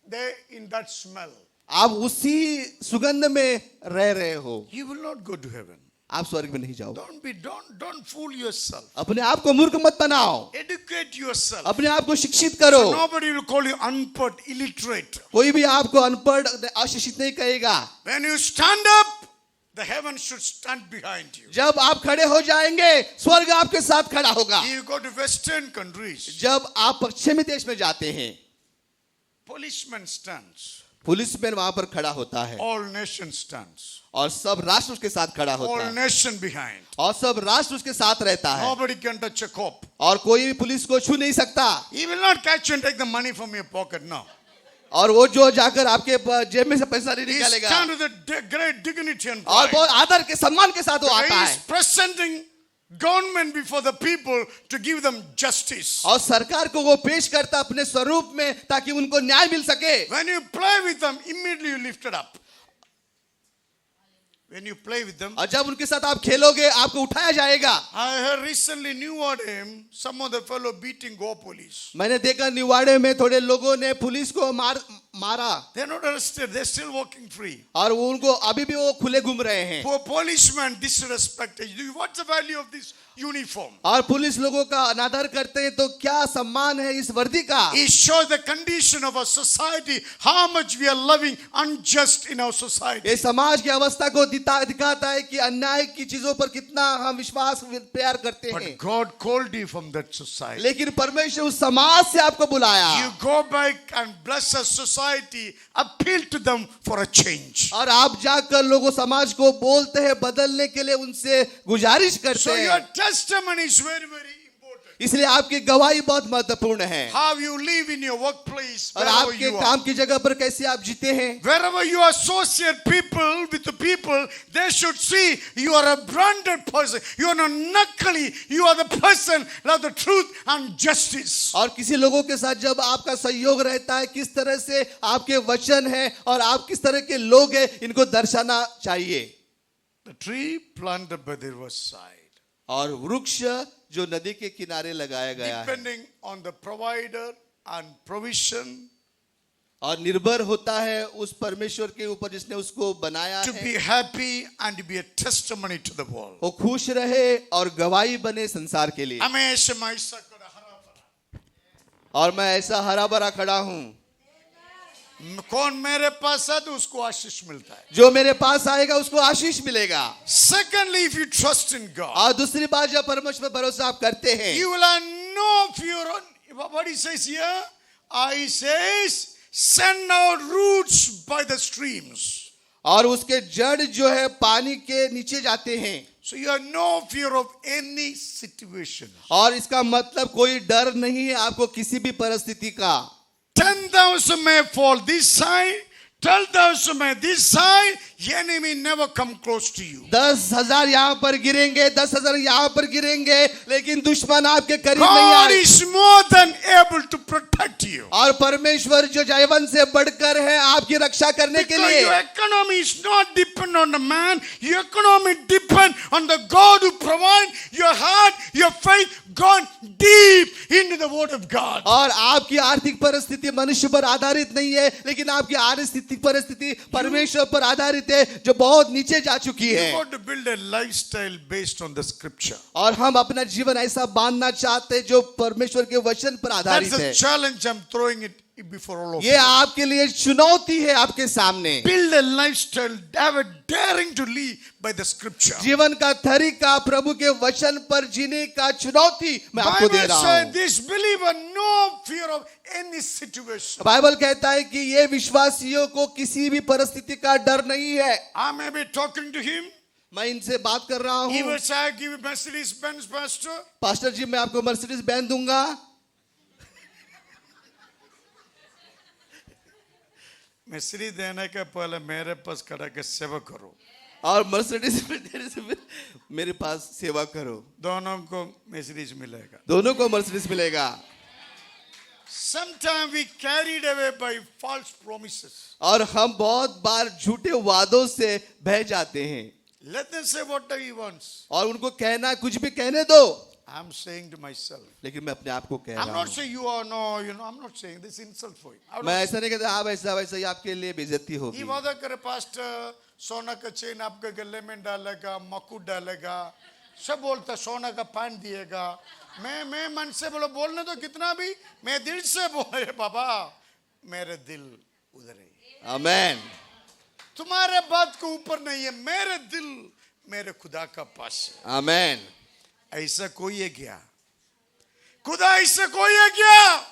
there in that smell. आप उसी सुगंध में रह रहे हो। You will not go to heaven. आप स्वर्ग में नहीं जाओगे। Don't fool yourself. अपने आप को मूर्ख मत बनाओ। Educate yourself. अपने आप को शिक्षित करो। Nobody will call you unpad, illiterate. कोई भी आपको अनपढ़ अशिक्षित नहीं कहेगा। When you stand up, the heaven should stand behind you. जब आप खड़े हो जाएंगे स्वर्ग आपके साथ खड़ा होगा। You go to Western countries. जब आप पश्चिमी देश में जाते हैं Policeman stands. पुलिस मैन वहां पर खड़ा होता है All nation stands. और सब राष्ट्र उसके साथ खड़ा होता All है nation behind. और सब राष्ट्र उसके साथ रहता है Nobody can touch a cop. और कोई भी पुलिस को छू नहीं सकता। He will not catch you and take the money from your pocket. No. और वो जो जाकर आपके जेब में से पैसा नहीं He निकालेगा stands with a great dignity and और pride. बहुत आदर के सम्मान के साथ वो He आता is है presenting government before the people to give them justice. और सरकार को वो पेश करता अपने स्वरूप में ताकि उनको न्याय मिल सके। When you play with them, immediately you lift it up. When you play with them, और जब उनके साथ आप खेलोगे आपको उठाया जाएगा। I heard recently New some of the fellow beating Goa police. मैंने देखा निवाड़े में थोड़े लोगों ने पुलिस को मारा They are not arrested. They are still walking free. और वो उनको अभी भी वो खुले घूम रहे हैं Poor policeman disrespected. What's the value of this uniform? और पुलिस लोगों का अनादर करते हैं तो क्या सम्मान है इस वर्दी का। It shows the condition of our society, how much we are loving unjust in our society. ये समाज की अवस्था को दिखाता है कि अन्याय की चीजों पर कितना हम विश्वास प्यार करते हैं। But God called you from that society. लेकिन परमेश्वर उस समाज से आपको बुलाया You go back and bless a society, appeal to them for a change. और आप जाकर लोगों समाज को बोलते हैं बदलने के लिए उनसे गुजारिश करते So हैं। your testimony is very, very important. इसलिए आपकी गवाही बहुत महत्वपूर्ण है। How you live in your workplace, और wherever आपके you काम are. की जगह पर कैसे आप जीते हैं। Wherever you associate people with the people, they should see you are a branded person. You are not knuckly. You are the person of the truth and justice. और किसी लोगों के साथ जब आपका सहयोग रहता है, किस तरह से आपके वचन है और आप किस तरह के लोग हैं, इनको दर्शाना चाहिए। The tree planted by the riverside, और वृक्ष जो नदी के किनारे लगाया गया है depending on the provider and provision, और निर्भर होता है उस परमेश्वर के ऊपर जिसने उसको बनाया to है, be happy and to be a testimony to the world. वो खुश रहे और गवाही बने संसार के लिए। हमेशा मैं ऐसा करा, हरा भरा। और मैं ऐसा हरा भरा खड़ा हूँ। कौन मेरे पास है तो उसको आशीष मिलता है। जो मेरे पास आएगा उसको आशीष मिलेगा। Secondly, if you trust in God, और दूसरी बात, जब परमेश्वर पर भरोसा आप करते हैं, you will have no fear. What he says here, he says, send out roots by the streams. और उसके जड़ जो है पानी के नीचे जाते हैं। So you have no fear of any situation. और इसका मतलब कोई डर नहीं है आपको किसी भी परिस्थिति का। 10,000 may fall this side, 12,000 may this side, the enemy never come close to you. 10,000 यहाँ पर गिरेंगे, 10,000 यहाँ पर गिरेंगे, लेकिन दुश्मन आपके करीब नहीं God आए। is more than able to protect you. और परमेश्वर जो जीवन से बढ़कर है आपकी रक्षा करने के Because लिए। your economy is not dependent on the man, your economy depends on the God who provides. Your heart, your faith gone deep into the word of God. और आपकी आर्थिक परिस्थिति मनुष्य पर आधारित नहीं है, लेकिन आपकी आर्थिक परिस्थिति परमेश्वर पर आधारित है, जो बहुत नीचे जा चुकी You है। got to build a lifestyle based on the scripture. और हम अपना जीवन ऐसा बांधना चाहते हैं जो परमेश्वर के वचन पर That's आधारित the है। challenge I'm throwing it before all of ये you. आपके लिए चुनौती है आपके सामने। Build a lifestyle, have a daring to live by the scripture. जीवन का तरीका प्रभु के वचन पर जीने का चुनौती मैं आपको दे Bible रहा says हूँ। this believer no fear of any situation. Bible कहता है कि ये विश्वासियों को किसी भी परिस्थिति का डर नहीं है। I may be talking to him. मैं इनसे बात कर रहा He हूँ। will say, give me Mercedes Benz, pastor. Pastor ji, मैं आपको मर्सिडीज बैंड दूंगा। Mercedes देने के पहले मेरे पास खड़ा के सेवा करो। और मर्सिडीज देने से मेरे पास सेवा करो। दोनों को Mercedes मिलेगा। दोनों को मर्सिडीज मिलेगा। Sometimes we carried away by false promises. और हम बहुत बार झूठे वादों से बह जाते हैं। Let them say whatever he wants. और उनको कहना कुछ भी कहने दो। I'm saying to myself. लेकिन मैं अपने आप को कह I'm रहा not हूँ, saying you are no, I'm not saying this insult for you. I'm मैं not- ऐसा नहीं कहता आप ऐसा वैसा, ही आपके लिए बेइज्जती ये होगी। वादा करे पास्टर सोना का चेन आपके गले में डालेगा, मकुट डालेगा, सब बोलता सोना का पान दिएगा। मैं मन से बोलने तो कितना भी, मैं दिल से बोले बाबा मेरे दिल उधर है। आमेन। तुम्हारे बात को ऊपर नहीं है, मेरे दिल मेरे खुदा का पास है। आमेन। ऐसा कोई है क्या? खुदा ऐसा कोई है क्या?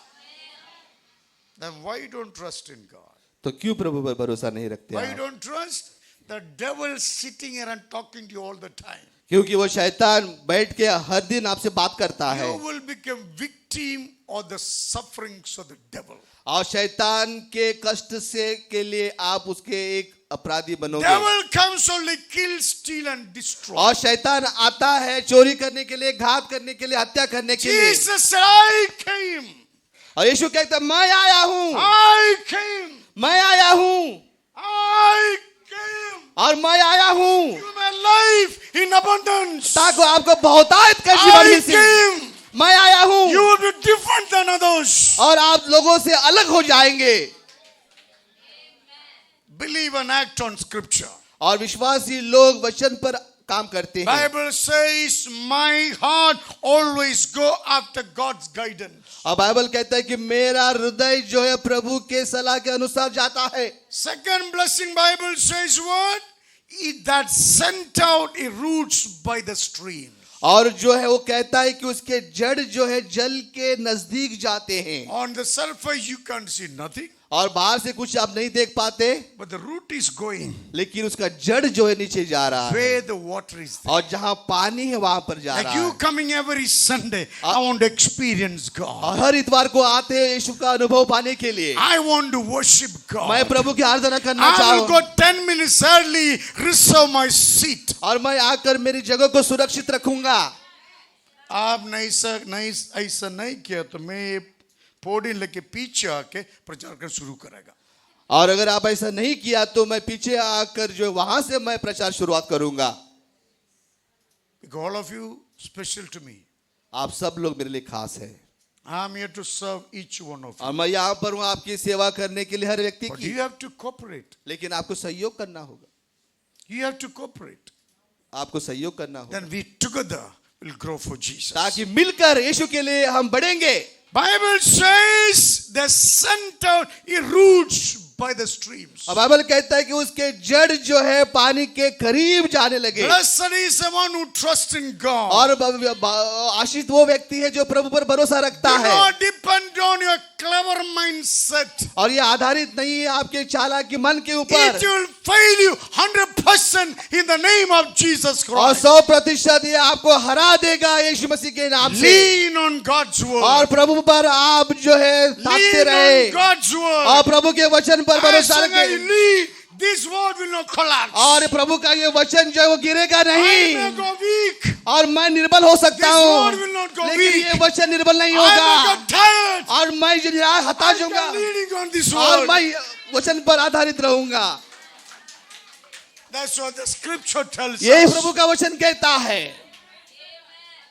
Then why you don't trust in God? तो क्यों प्रभु पर भरोसा नहीं रखते Why you आप? don't trust? The devil sitting here and talking to you all the time. क्योंकि वो शैतान बैठ के हर दिन आपसे बात करता है। You will become victim of the sufferings of the devil. और शैतान के कष्ट से के लिए आप उसके एक अपराधी बनोगे। Devil comes only kill, steal and destroy. और शैतान आता है चोरी करने के लिए, घात करने के लिए, हत्या करने के लिए। Jesus said, I came. और यीशु कहता है मैं आया हूँ, I came. मैं आया हूँ, I came. और मैं आया हूँ Give me life in abundance. ताकि आपको बहुतायत का जीवन I मिल सके। came. मैं आया हूँ You will be different than others. और आप लोगों से अलग हो जाएंगे। Believe and act on scripture. और विश्वासी लोग वचन पर काम करते हैं। Bible says, my heart always go after God's guidance. और बाइबल कहता है कि मेरा हृदय जो है प्रभु के सलाह के अनुसार जाता है। Second blessing, Bible says what? It that sent out a roots by the stream. और जो है वो कहता है कि उसके जड़ जो है जल के नजदीक जाते हैं। On the surface you can't see nothing. और बाहर से कुछ आप नहीं देख पाते, but the root is going लेकिन उसका जड़ जो है नीचे जा रहा है, where the water is there. और जहां पानी है वहां पर जा Like रहा you है। coming every Sunday, I want to experience God. और हर इतवार को आते हैं यीशु का अनुभव पाने के लिए। I want to worship मैं God. प्रभु की आराधना करना I will चाहूँ, go 10 minutes early, reserve my seat. और मैं आकर मेरी जगह को सुरक्षित रखूंगा। आपने ऐसा नहीं किया तो मैं पोडियम लेके पीछे आके प्रचार करना शुरू करेगा। और अगर आप ऐसा नहीं किया तो मैं पीछे आकर जो वहां से मैं प्रचार शुरुआत करूंगा। All of you special to me. आप सब लोग मेरे लिए खास है, I am here to serve each one of you. और मैं यहाँ पर हूँ आपकी सेवा करने के लिए, हर व्यक्ति But की। you have to cooperate. लेकिन आपको सहयोग करना होगा, You have to cooperate. आपको सहयोग करना होगा, Then we together will grow for Jesus. ताकि मिलकर यीशु के लिए हम बढ़ेंगे। Bible says the center it roots by the streams. अब बाइबल कहता है कि उसके जड़ जो है पानी के करीब जाने लगे। Blessed is the one who trusts in God. और आशीष वो व्यक्ति है जो प्रभु पर भरोसा रखता Do है, not depend on your clever mindset. और ये आधारित नहीं है आपके चालाकी मन के It ऊपर। will fail you 100% in the name of Jesus और Christ. 100% ये आपको हरा देगा यीशु मसीह के नाम से। Lean on God's और word. प्रभु पर आप जो है ताकते Lean रहे, on God's और word. प्रभु के वचन पर As भरोसा long as you रखें। lean, this word will not collapse. और प्रभु का ये वचन जो है वो गिरेगा I may नहीं, go weak. और मैं निर्बल हो सकता This हूँ, word will not go लेकिन weak. ये वचन निर्बल नहीं I may होगा, get tired. और मैं जो हताश I होऊंगा, am leaning on this और word. मैं वचन पर आधारित रहूंगा। That's what the scripture tells यही us. प्रभु का वचन कहता है।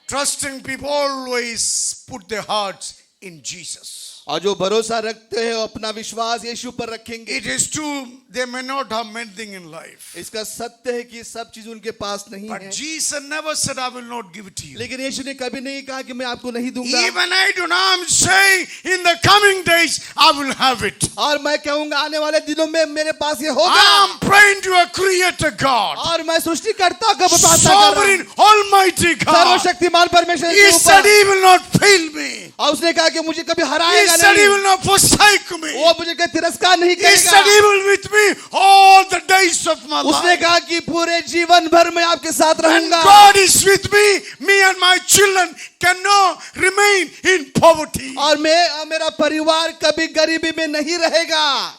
Trusting people always put their hearts in Jesus. और जो भरोसा रखते हैं वो अपना विश्वास यीशु पर रखेंगे। It is true, they may not have many things in life. इसका सत्य है कि सब चीज उनके पास नहीं But है, Jesus never said, I will not give it to you. लेकिन यीशु ने कभी नहीं कहा कि मैं आपको नहीं दूंगा। Even I do not, I'm saying, in the coming days, I will have it. और मैं कहूंगा आने वाले दिनों में मेरे पास ये होगा। I am praying to a creator God, और मैं सृष्टिकर्ता को प्रार्थना कर रहा हूं, sovereign, almighty God. सर्वशक्तिमान परमेश्वर He के said ऊपर। he will not fail me. और उसने कहा कि मुझे कभी He हराएगा said he नहीं, will not forsake me. वो मुझे कभी तिरस्कार नहीं He said करेगा। he will with me all the days of my उसने life. कहा कि पूरे जीवन भर मैं आपके साथ When रहूंगा। God is with me and my children cannot remain in poverty. और मैं मेरा परिवार कभी गरीबी में नहीं रहेगा।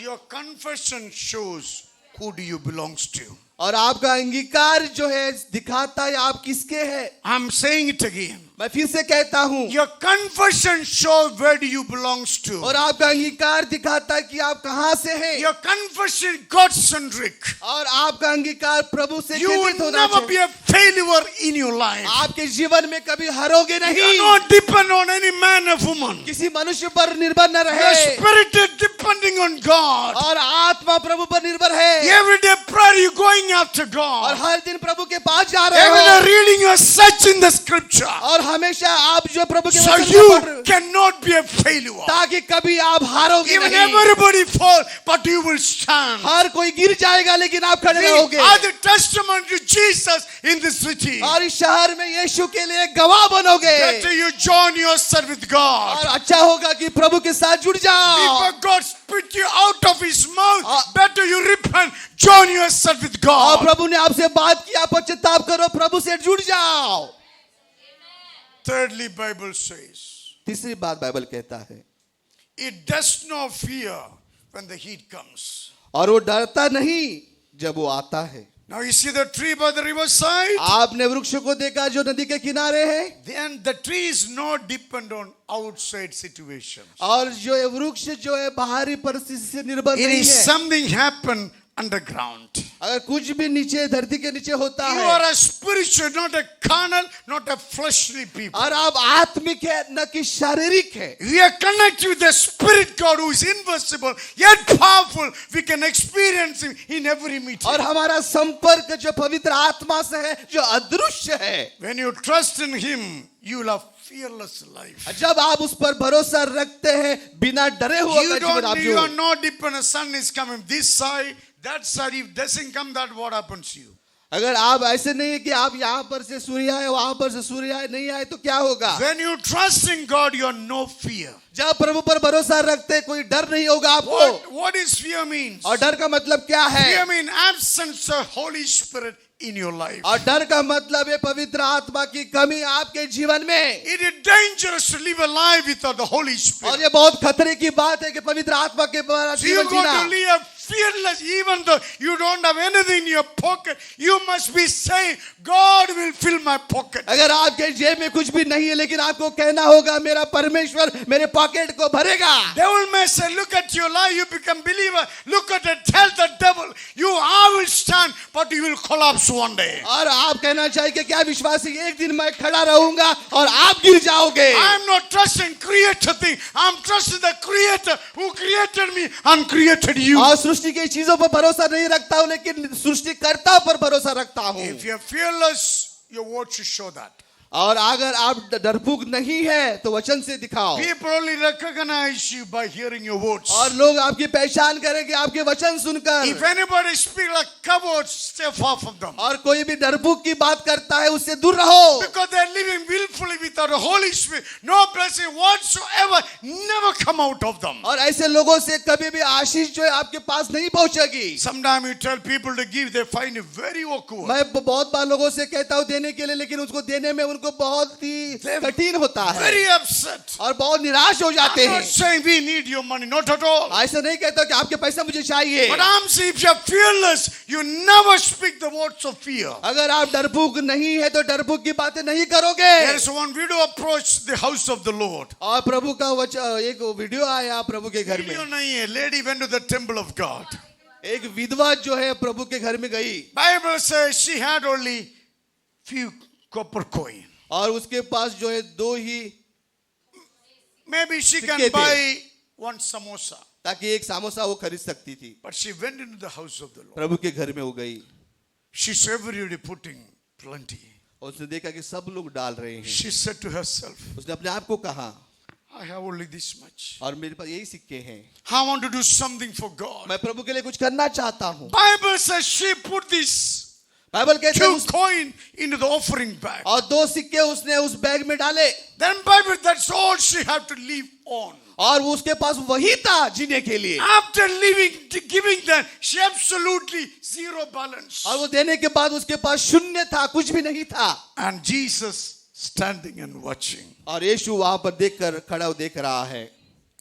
Your confession shows who do you belongs to. और आपका अंगीकार जो है दिखाता है आप किसके हैं। I'm saying it again. मैं फिर से कहता हूँ, Your confession shows where do you belongs to. और आपका अंगीकार दिखाता है कि आप कहाँ से हैं। Your confession God centric. और आपका अंगीकार प्रभु से You केंद्रित will होना never be चाहिए। a failure in your life. आपके जीवन में कभी हारोगे You नहीं। not depend on any man or woman. किसी मनुष्य पर निर्भर न Your रहे, spirit is depending on God. और आत्मा प्रभु पर निर्भर है। Every day prayer you going after और God. हर दिन प्रभु के पास जा रहे Every day हो, reading your search in the scripture. और हमेशा आप जो प्रभु के So वचन को you पढ़ रहे हो, cannot be a failure. ताकि कभी आप हारोगे Even नहीं। everybody fall, but you will stand. हर कोई गिर जाएगा लेकिन आप खड़े We रहोगे। are the testimony to Jesus in this city. और इस शहर में यीशु के लिए गवाह बनोगे। Better you join yourself with और God. अच्छा होगा कि प्रभु के साथ जुड़ जाओ। Before God spit you out of his mouth, और- better you repent, join yourself with और God. प्रभु ने आपसे बात की, आप पश्चाताप करो, प्रभु से जुड़ जाओ। Thirdly, Bible says, तीसरी बात बाइबल कहता है, it does not fear when the heat comes. और वो डरता नहीं जब वो आता है। Now you see the tree by the riverside? आपने वृक्ष को देखा जो नदी के किनारे है, Then the tree is not depend on outside situations. और जो ये वृक्ष जो है बाहरी परिस्थिति से निर्भर It नहीं is है। something happen underground. अगर कुछ भी नीचे धरती के नीचे होता You है, are a spiritual, not a carnal, not a fleshly people. और आप आत्मिक है न कि शारीरिक है। We are connected with the Spirit God who is invisible yet powerful. We can experience Him in every meeting. और हमारा संपर्क जो पवित्र आत्मा से है, जो अदृश्य है। When you trust in Him, you will have fearless life. जब आप उस पर भरोसा रखते हैं, बिना डरे हुए You का जीवन आप you are जो, not dependent. The sun is coming this side, that side. If doesn't come, that what happens to you? अगर आप ऐसे नहीं है कि आप यहाँ पर से सूर्य आए वहां पर से सूर्य आए नहीं आए तो क्या होगा? When you trust in God, you have no fear. जब प्रभु पर भरोसा रखते कोई डर नहीं होगा आपको। What is fear means? और डर का मतलब क्या है? Fear means absence of Holy Spirit in your life. और डर का मतलब है पवित्र आत्मा की कमी आपके जीवन में। It is dangerous to live a life without the Holy Spirit. और ये बहुत खतरे की बात है कि पवित्र आत्मा के बिना So you जीवन got Jeena. to live fearless, even though you don't have anything in your pocket. You must be saying, God will fill my pocket. अगर आपके जेब में कुछ भी नहीं है लेकिन आपको कहना होगा मेरा परमेश्वर मेरे पॉकेट को भरेगा। Devil may say, look at your life, you become believer. Look at it, tell the devil, I will stand, but you will collapse one day. और आप कहना चाहिए कि क्या विश्वासी एक दिन मैं खड़ा रहूंगा और आप गिर जाओगे। I am not trusting creator thing. I am trusting the creator who created me and created you. और सृष्टि की चीजों पर भरोसा नहीं रखता हूं लेकिन सृष्टिकर्ता पर भरोसा रखता हूं। If you are fearless, your words should show that. और अगर आप डरपोक नहीं है तो वचन से दिखाओ। People only recognize you by hearing your words. और लोग आपकी पहचान करेंगे आपके वचन सुनकर। If anybody speak like cowards, stay far from them. और कोई भी डरपोक की बात करता है उससे दूर रहो। Because they are living willfully without the Holy Spirit. No blessing whatsoever never come out of them. और ऐसे लोगों से कभी भी आशीष जो है आपके पास नहीं पहुंचेगी। Sometimes you tell people to give, they find it very awkward. मैं बहुत बार लोगों से कहता हूं देने के लिए लेकिन उसको देने में उनको बहुत ही कठिन होता है। Very upset. और बहुत निराश हो जाते I'm हैं। not saying we need your money, not at all. ऐसा नहीं कहता कि आपके पैसा मुझे चाहिए। But I'm saying if you're fearless, you never speak the words of fear. अगर आप डरपोक नहीं है तो डरपोक की बातें नहीं करोगे। There is one widow approached the house of the Lord. और प्रभु का एक वीडियो आया प्रभु के घर में। Video nahi hai. Lady went to the temple of God. एक विधवा जो है प्रभु के घर में गई Bible says she had only few copper coin. और उसके पास जो है दो ही Maybe she can सिक्के थे। buy one samosa. ताकि एक समोसा वो खरीद सकती थी। But she went into the house of the Lord. प्रभु के घर में वो गई। She saw everybody putting plenty. और उसने देखा कि सब लोग डाल रहे हैं। She said to herself, उसने अपने आप को कहा I have only this much. और मेरे पास यही सिक्के हैं। I want to do something for God. मैं प्रभु के लिए कुछ करना चाहता हूँ। Bible says she put this Bible कहते हैं 2 coin into the offering bag. और दो सिक्के उसने उस बैग में डाले Then Bible, that's all she had to live on. और उसके पास वही था जीने के लिए। After giving that, she absolutely zero balance. और वो देने के बाद उसके पास शून्य था, कुछ भी नहीं था। And Jesus standing and watching. और यीशु वहां पर देखकर खड़ा देख रहा है।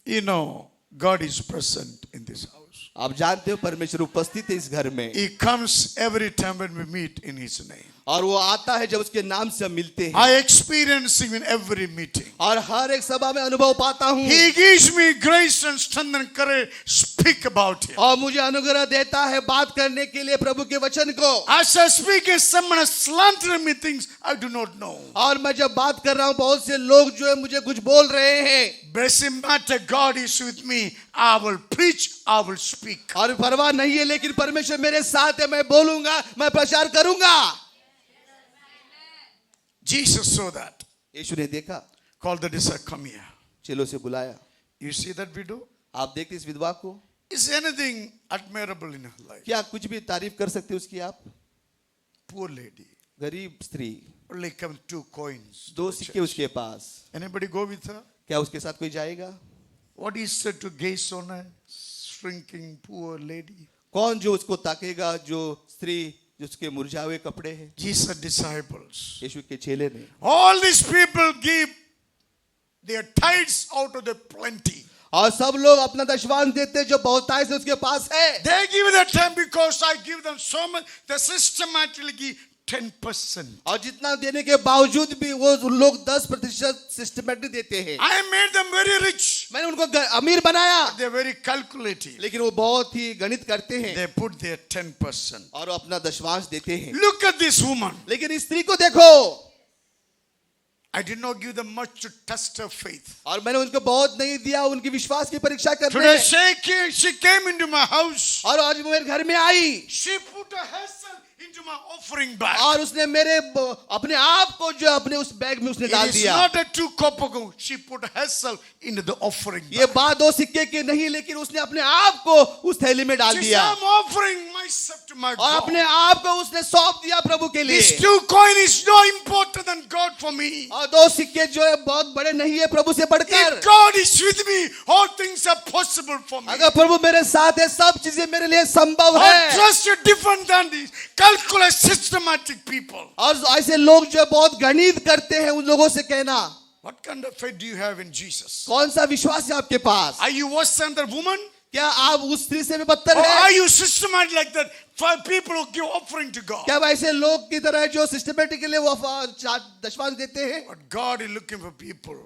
You know, God is present in this house. आप जानते हो परमेश्वर उपस्थित है इस घर में। He comes every time when we meet in His name. और वो आता है जब उसके नाम से हम मिलते हैं। I experience Him in every meeting. और हर एक सभा में अनुभव पाता हूँ। He gives me grace and strength and courage. Speak about Him. और मुझे अनुग्रह देता है बात करने के लिए प्रभु के वचन को। As I speak, someone has slandered me things I do not know. और मैं जब बात कर रहा हूँ बहुत से लोग जो है मुझे कुछ बोल रहे हैं। Doesn't matter, God is with me. I will preach, I will speak. और परवाह नहीं है लेकिन परमेश्वर मेरे साथ है, मैं बोलूंगा, मैं प्रचार करूंगा। Jesus saw that. यीशु ने देखा, Called the disciple, come here. चेलों से बुलाया। You see that widow? आप देखते इस विधवा को? Is anything admirable in her life? क्या कुछ भी तारीफ कर सकते उसकी आप? Poor lady. गरीब स्त्री, Only come 2 coins. दो सिक्के उसके पास। Anybody go with her? क्या उसके साथ कोई जाएगा? What is said to gaze on a shrinking poor lady? कौन जो उसको ताकेगा जो स्त्री जिसके मुरझाए हुए कपड़े हैं? Jesus' disciples. यीशु के चेले ने। All these people give their tithes out of the plenty. और सब लोग अपना दशवान देते जो बहुतायत से उसके पास है। They give the 10 because I give them so much. They systematically give 10%. और जितना देने के बावजूद भी वो लोग 10% सिस्टमेटिक देते हैं। I made them very rich. मैंने उनको अमीर बनाया They're very calculative. लेकिन वो बहुत ही गणित करते हैं They put their 10%. और वो अपना दशवांश देते हैं। Look at this woman. लेकिन इस स्त्री को देखो, I did not give them much to test her faith. और मैंने उनको बहुत नहीं दिया उनकी विश्वास की परीक्षा करने। Today she came into my house. और आज वो मेरे घर में आई। She put her herself into my offering bag. और उसने मेरे अपने आप को जो अपने उस बैग में उसने It डाल is दिया। not a 2 copper. She put herself into the offering ये bag. बात 2 सिक्के की नहीं, लेकिन उसने अपने आप को उस थैली में डाल She said, दिया I'm offering myself to my और God. अपने आप को उसने सौंप दिया प्रभु के लिए। This 2 coin is no important than God for me. और 2 सिक्के जो है बहुत बड़े नहीं है प्रभु से बढ़कर। If God is with me, all things are possible for me. अगर प्रभु मेरे साथ है, सब चीजें मेरे लिए संभव Our है। trust is different than these calculate systematic people. और ऐसे लोग जो बहुत गणित करते हैं, उन लोगों से कहना, What kind of faith do you have in Jesus? कौन सा विश्वास है आपके पास? Are you worse than that woman? क्या आप उस स्त्री से भी बदतर Or are है? you systematic like that for people who give offering to God? क्या आप ऐसे लोग की तरह जो सिस्टमेटिकली वो दशमांश देते हैं? But God is looking for people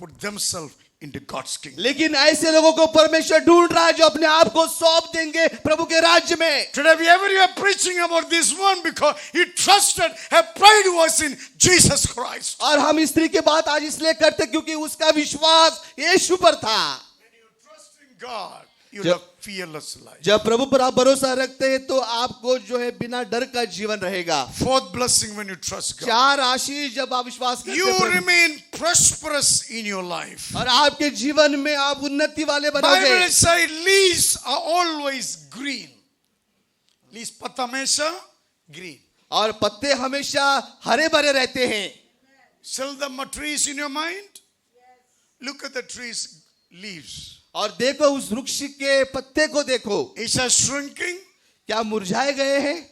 put themselves into God's kingdom. लेकिन ऐसे लोगों को परमेश्वर ढूंढ रहा है जो अपने आप को सौंप देंगे प्रभु के राज्य में। Today, wherever you are preaching about this one, because he trusted, her pride was in Jesus Christ. और हम इस स्त्री की बात आज इसलिए करते क्योंकि उसका विश्वास यीशु पर था। When you trust in God, you जब- have fearless life. जब प्रभु पर आप भरोसा रखते हैं तो आपको जो है बिना डर का जीवन रहेगा। 4th blessing when you trust God. 4 आशीष जब आप विश्वास करते You हैं प्रभु- remain prosperous in your life. और आपके जीवन में आप उन्नति वाले Bible बनोगे। says leaves are always green. Leaves पत्ता हमेशा green. और पत्ते हमेशा हरे भरे रहते हैं। Still the trees in your mind? Look at the trees leaves. और देखो उस वृक्ष के पत्ते को देखो, Is it shrinking? क्या मुरझाए गए हैं?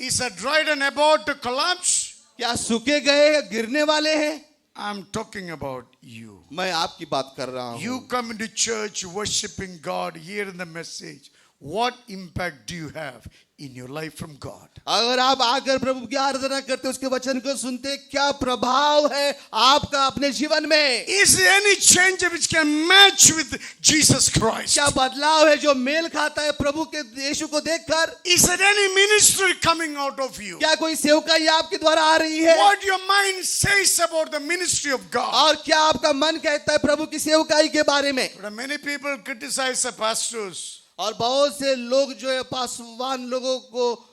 Is it dried and about to collapse? क्या सूखे गए हैं, गिरने वाले हैं? I'm talking about you. मैं आपकी बात कर रहा हूँ। You come into church worshiping God, hearing the message. What impact do you have in your life from God? अगर आप आकर प्रभु की आराधना करते, उसके वचन को सुनते, क्या प्रभाव है आपका अपने जीवन में? Is there any change which can match with Jesus Christ? क्या बदलाव है जो मेल खाता है प्रभु के यीशु को देखकर? Is there any ministry coming out of you? क्या कोई सेवकाई आपके द्वारा आ रही है? What your mind says about the ministry of God? और क्या आपका मन कहता है प्रभु की सेवकाई के बारे में? But many people criticize the pastors. और बहुत से लोग जो है पासवान लोगों को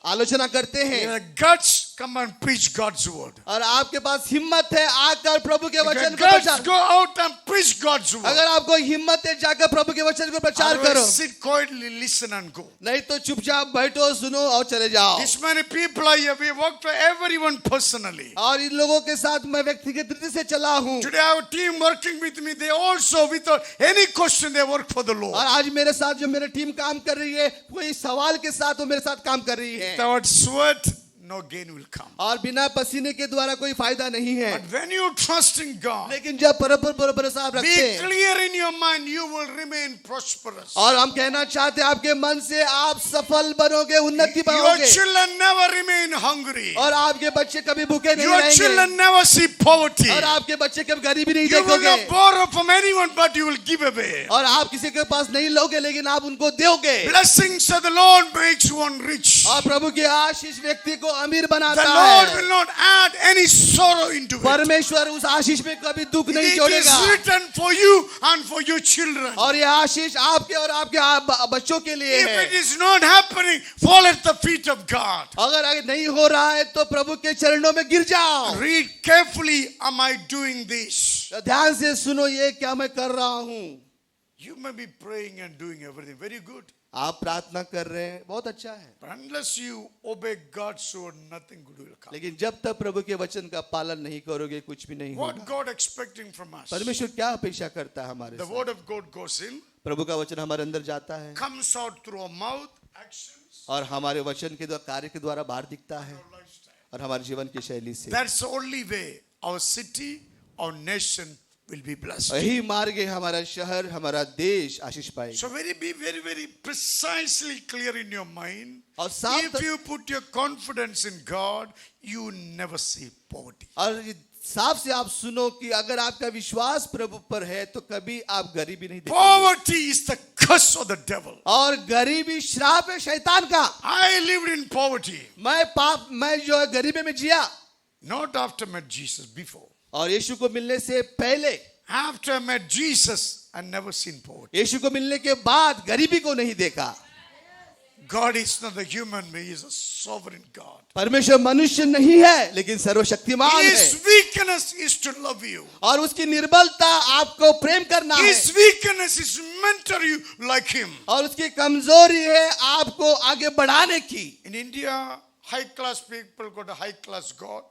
आलोचना करते हैं। Your guts come and preach God's word. और आपके पास हिम्मत है आकर प्रभु के वचन Your को guts प्रचार। go out and preach God's word. अगर आपको हिम्मत है जाकर प्रभु के वचन को प्रचार करो, Otherwise, sit quietly, listen and go. नहीं तो चुपचाप बैठो, सुनो और चले जाओ। This many people are here. We work for everyone personally. और इन लोगों के साथ मैं व्यक्तिगत रीति से चला हूँ। Today, our team working with me, they also, without any question, they work for the Lord. और आज मेरे साथ जो मेरी टीम काम कर रही है, कोई सवाल के साथ वो मेरे साथ काम कर रही है। Without sweat, no gain will come. और बिना पसीने के द्वारा कोई फायदा नहीं है। But when you trust in God, लेकिन जब परम पर भरोसा आप be रखते हैं, clear in your mind, you will remain prosperous. और हम कहना चाहते हैं आपके मन से आप सफल बनोगे, उन्नति Your पाओगे, children never remain hungry. और आपके बच्चे कभी भूखे नहीं Your रहेंगे, children never see poverty. और आपके बच्चे कभी गरीबी नहीं You will देखोगे, not borrow from anyone, but you will give away. और आप किसी के पास नहीं लोगे लेकिन आप उनको दोगे। Blessings of the Lord makes one rich. और प्रभु की आशीष व्यक्ति को अमीर The बनाता Lord है। will not add any sorrow into it. परमेश्वर उस आशीष में कभी दुख नहीं It is जोड़ेगा। written for you and for your children. और ये आशीष आपके और आपके बच्चों के लिए If है। it is not happening, fall at the feet of God. अगर आगे नहीं हो रहा है तो प्रभु के चरणों में गिर जाओ। Read carefully, am I doing this? ध्यान से सुनो, ये क्या मैं कर रहा हूँ। You may be praying and doing everything. Very good. आप प्रार्थना कर रहे हैं, बहुत अच्छा है, But unless you obey God's word, nothing good will come. लेकिन जब तक प्रभु के वचन का पालन नहीं करोगे कुछ भी नहीं What होगा। God expecting from us? परमेश्वर क्या अपेक्षा करता है हमारे The से? word of God goes in, प्रभु का वचन हमारे अंदर जाता है comes out through our mouth, actions, और हमारे वचन के द्वारा, कार्य के द्वारा बाहर दिखता है our lifestyle. और हमारे जीवन की शैली से। That's the only way our city, our nation will be blessed. यही मार्ग है, हमारा शहर, हमारा देश आशीष पाएगा। So be very precisely clear in your mind. और साफ If you put your confidence in God, you never see poverty. और साफ से आप सुनो कि अगर आपका विश्वास प्रभु पर है तो कभी आप गरीबी नहीं देखोगे। Poverty is the curse of the devil. और गरीबी श्राप है शैतान का। I lived in poverty, मैं जो है गरीबी में जिया, not after I met Jesus, before. और यीशु को मिलने से पहले, After I met Jesus, I never seen poverty. यीशु को मिलने के बाद गरीबी को नहीं देखा। God is not a human being, He is a sovereign God. परमेश्वर मनुष्य नहीं है लेकिन सर्वशक्तिमान है, His weakness is to love you. और उसकी निर्बलता आपको प्रेम करना है, His weakness is to mentor you like Him. और उसकी कमजोरी है आपको आगे बढ़ाने की। In India, high class people got a high class God.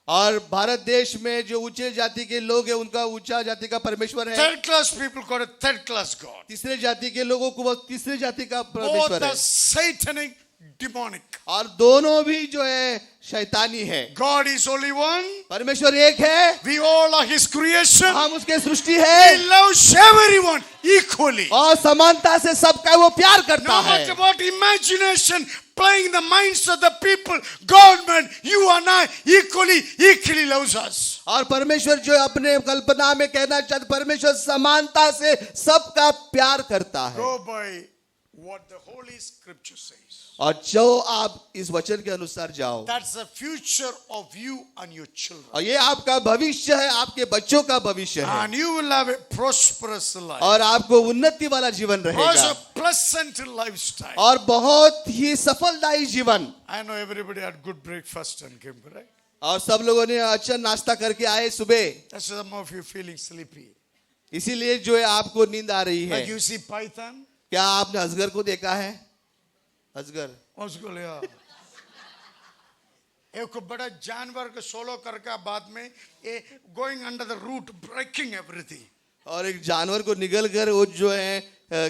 और भारत देश में जो ऊंचे जाति के लोग हैं उनका ऊंचा जाति का परमेश्वर है, Third class people got a third class God. तीसरे जाति के लोगों को वो तीसरे जाति का Both परमेश्वर are है, satanic, demonic. और दोनों भी जो है शैतानी है। God is only one. परमेश्वर एक है, We all are His creation. हम उसके सृष्टि He है, loves everyone equally. और समानता से सबका वो प्यार करता No है। matter what imagination playing in the minds of the people, God, man, you and I equally loves us. और परमेश्वर जो अपने कल्पना में कहना चाहते, परमेश्वर समानता से सबका प्यार करता है। Go by what the Holy Scripture says. और जो आप इस वचन के अनुसार जाओ, That's the future of you and your children. और ये आपका भविष्य है, आपके बच्चों का भविष्य है, And you will have a prosperous life. और आपको उन्नति वाला जीवन Also रहेगा, pleasant lifestyle. और बहुत ही सफलदायी जीवन। I know everybody had good breakfast and came, correct? और सब लोगों ने अच्छा नाश्ता करके आए सुबह, That's why some of you feeling sleepy. इसीलिए जो है आपको नींद आ रही है। Like you see python. क्या आपने अजगर को देखा है? अजगर उसको लिया एक बड़ा जानवर को सोलो करके बाद में ये going under the root breaking everything, और एक जानवर को निगल कर वो जो है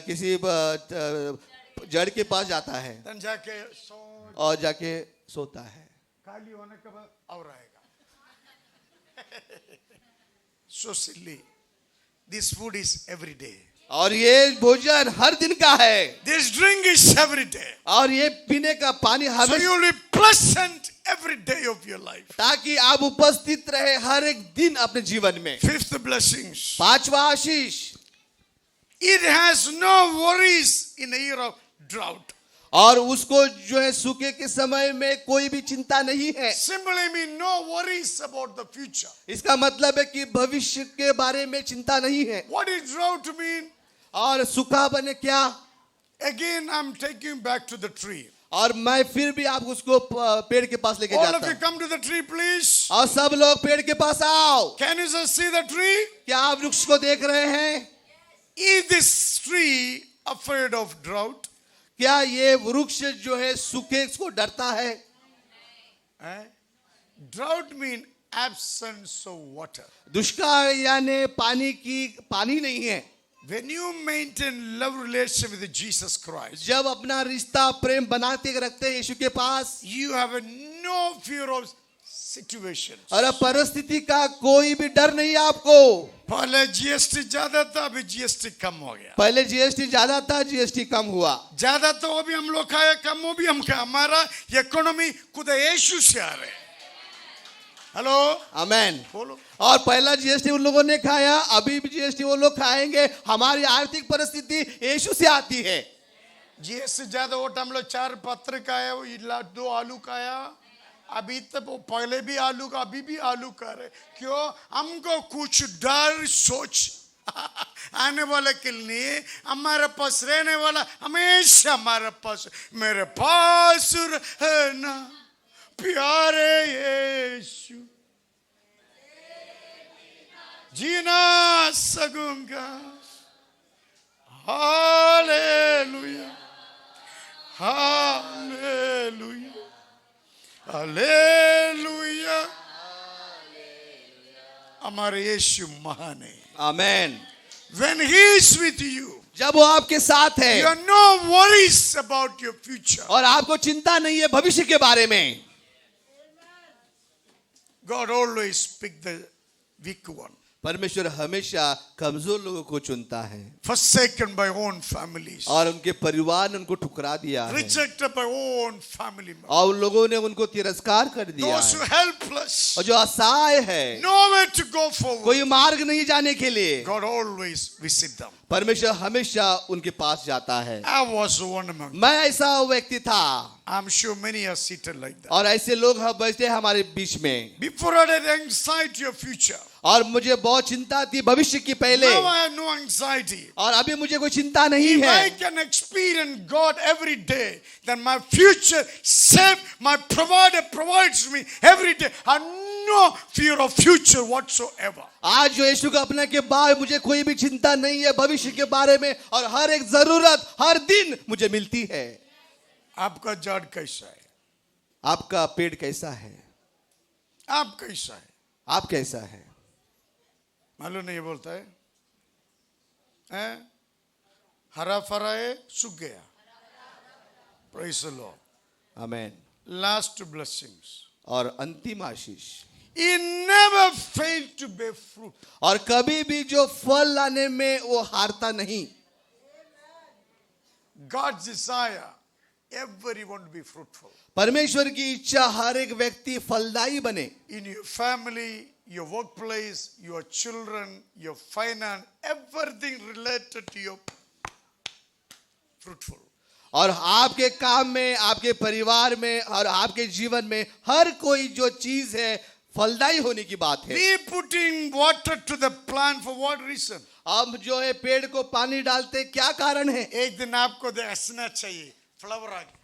किसी जड़ के पास जाता है, तन जाके और जाके सोता है, खाली होने के बाद और आएगा। So silly. This food is every day. और ये भोजन हर दिन का है, This drink is every day. और ये पीने का पानी So हमें, you will be pleasant every day of your life. ताकि आप उपस्थित रहे हर एक दिन अपने जीवन में। Fifth blessings. पांचवा आशीष, It has no worries in the year of drought. और उसको जो है सूखे के समय में कोई भी चिंता नहीं है। Simply mean no worries about the future. इसका मतलब है कि भविष्य के बारे में चिंता नहीं है। What is drought mean? और सूखा बने क्या? Again, I'm taking you back to the tree. और मैं फिर भी आप उसको पेड़ के पास लेके All जाता of you हूं। come to the tree, please. और सब लोग पेड़ के पास आओ। Can you just see the tree? क्या आप वृक्ष को देख रहे हैं? Is this tree afraid of drought? क्या ये वृक्ष जो है सूखे को डरता है? Eh? Drought mean absence of water. दुष्काल यानी पानी नहीं है। When you maintain love relationship with Jesus Christ, जब अपना रिश्ता प्रेम बनाते रखते हैं यीशु के पास, you have no fear of situations. और अब परिस्थिति का कोई भी डर नहीं आपको। पहले जीएसटी ज्यादा था, अभी जीएसटी कम हो गया। पहले जीएसटी ज्यादा था, जीएसटी कम हुआ। ज्यादा तो वो भी हम लोग खाए, कम वो भी हम खाए। हमारा इकोनॉमी खुद यीशु से आ रहे। हेलो, आमेन। बोलो। और पहला जीएसटी उन लोगों ने खाया, अभी भी जीएसटी वो लोग खाएंगे। हमारी आर्थिक परिस्थिति यीशु से आती है। जीएसटी ज्यादा हो हम लोग 4 पत्र खाया, 2 आलू खाया। अभी तक पहले भी आलू का, अभी भी आलू खा रहे। क्यों? हमको कुछ डर सोच आने वाले के लिए हमारे पास रहने वाला हमेशा हमारे पास, मेरे पास है ना प्यारे यीशु, जीना सकूंगा। Hallelujah, hallelujah, hallelujah. हमारे यीशु महान है। आमेन। When he is with you, जब वो आपके साथ है, you have no worries about your future. और आपको चिंता नहीं है भविष्य के बारे में। God always pick the weak one, परमेश्वर हमेशा कमजोर लोगों को चुनता है, forsaken by own families, और उनके परिवार ने उनको ठुकरा दिया है, rejected by own family members, और उन लोगों ने उनको तिरस्कार कर दिया those who है, helpless, और जो असहाय है, nowhere to go forward. कोई मार्ग नहीं जाने के लिए, God always visit them. परमेश्वर हमेशा उनके पास जाता है। I was one among them. मैं ऐसा व्यक्ति था, I'm sure many are seated like that. और ऐसे लोग हम बैठे हैं हमारे बीच में। Before I had anxiety of future. और मुझे बहुत चिंता थी भविष्य की पहले, Now I have no anxiety. और अभी मुझे कोई चिंता नहीं If I है। can experience God every day, then my future saved, my provider provides me every day. I have no fear of future whatsoever. आज जो यीशु का अपने के बाद मुझे कोई भी चिंता नहीं है भविष्य के बारे में, और हर एक जरूरत हर दिन मुझे मिलती है। आपका जड़ कैसा है? आपका पेड़ कैसा है? आप कैसा है? आप कैसा है? मालूम नहीं बोलता है, हैं? हरा भरा है, सूख गया। Praise the Lord. Amen. Last blessings. और अंतिम आशीष, He never failed to bear fruit. और कभी भी जो फल लाने में वो हारता नहीं। God's desire, everyone to be fruitful. परमेश्वर की इच्छा हर एक व्यक्ति फलदायी बने। In your family, your workplace, your children, your finance, everything related to your fruitful. और आपके काम में, आपके परिवार में और आपके जीवन में हर कोई जो चीज है फलदायी होने की बात है। We putting water to the plant for what reason? हम जो है पेड़ को पानी डालते क्या कारण है? एक दिन आपको हंसना चाहिए, फ्लावर आ गया।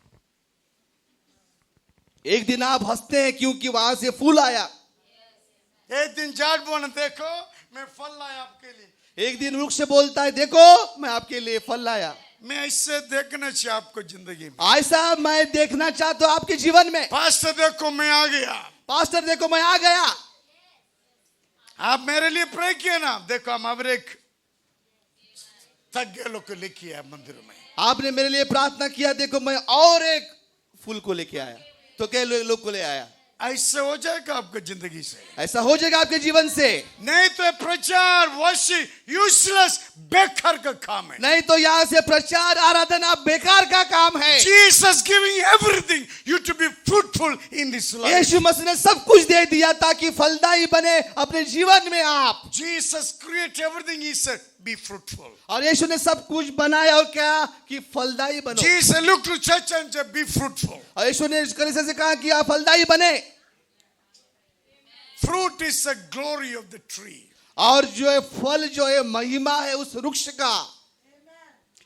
एक दिन आप हंसते हैं क्योंकि वहां से फूल आया। एक दिन झाड़ बोलना, देखो मैं फल लाया आपके लिए। एक दिन वृक्ष बोलता है देखो मैं आपके लिए फल लाया। मैं ऐसे देखना चाहिए आपको जिंदगी में। ऐसा मैं देखना चाहता हूं आपके जीवन में। पास्टर देखो मैं आ गया, पास्टर देखो मैं आ गया। आप मेरे लिए प्रे किए ना, देखो हम अब एक थक गए लोग को लेके आया मंदिर में। आपने मेरे लिए प्रार्थना किया, देखो मैं और एक फूल को लेके आया, तो क्या लोग को ले आया। ऐसे हो जाएगा आपको जिंदगी से। ऐसा हो जाएगा आपके जीवन से। नहीं तो प्रचार वर्शिप यूजलेस, बेकार का काम है। नहीं तो यहाँ से प्रचार आराधना बेकार का काम है। Jesus giving everything you to be fruitful in this life. यीशु मसीह ने सब कुछ दे दिया ताकि फलदायी बने अपने जीवन में आप। Jesus create everything, he said be fruitful. और यीशु ने सब कुछ बनाया और क्या कि फलदायी बनो। Jesus looked to church and said be fruitful. और यीशु ने कलीसिया से कहा कि आप फलदायी बने। Fruit is the glory of the tree. और जो है फल जो है महिमा है उस वृक्ष का।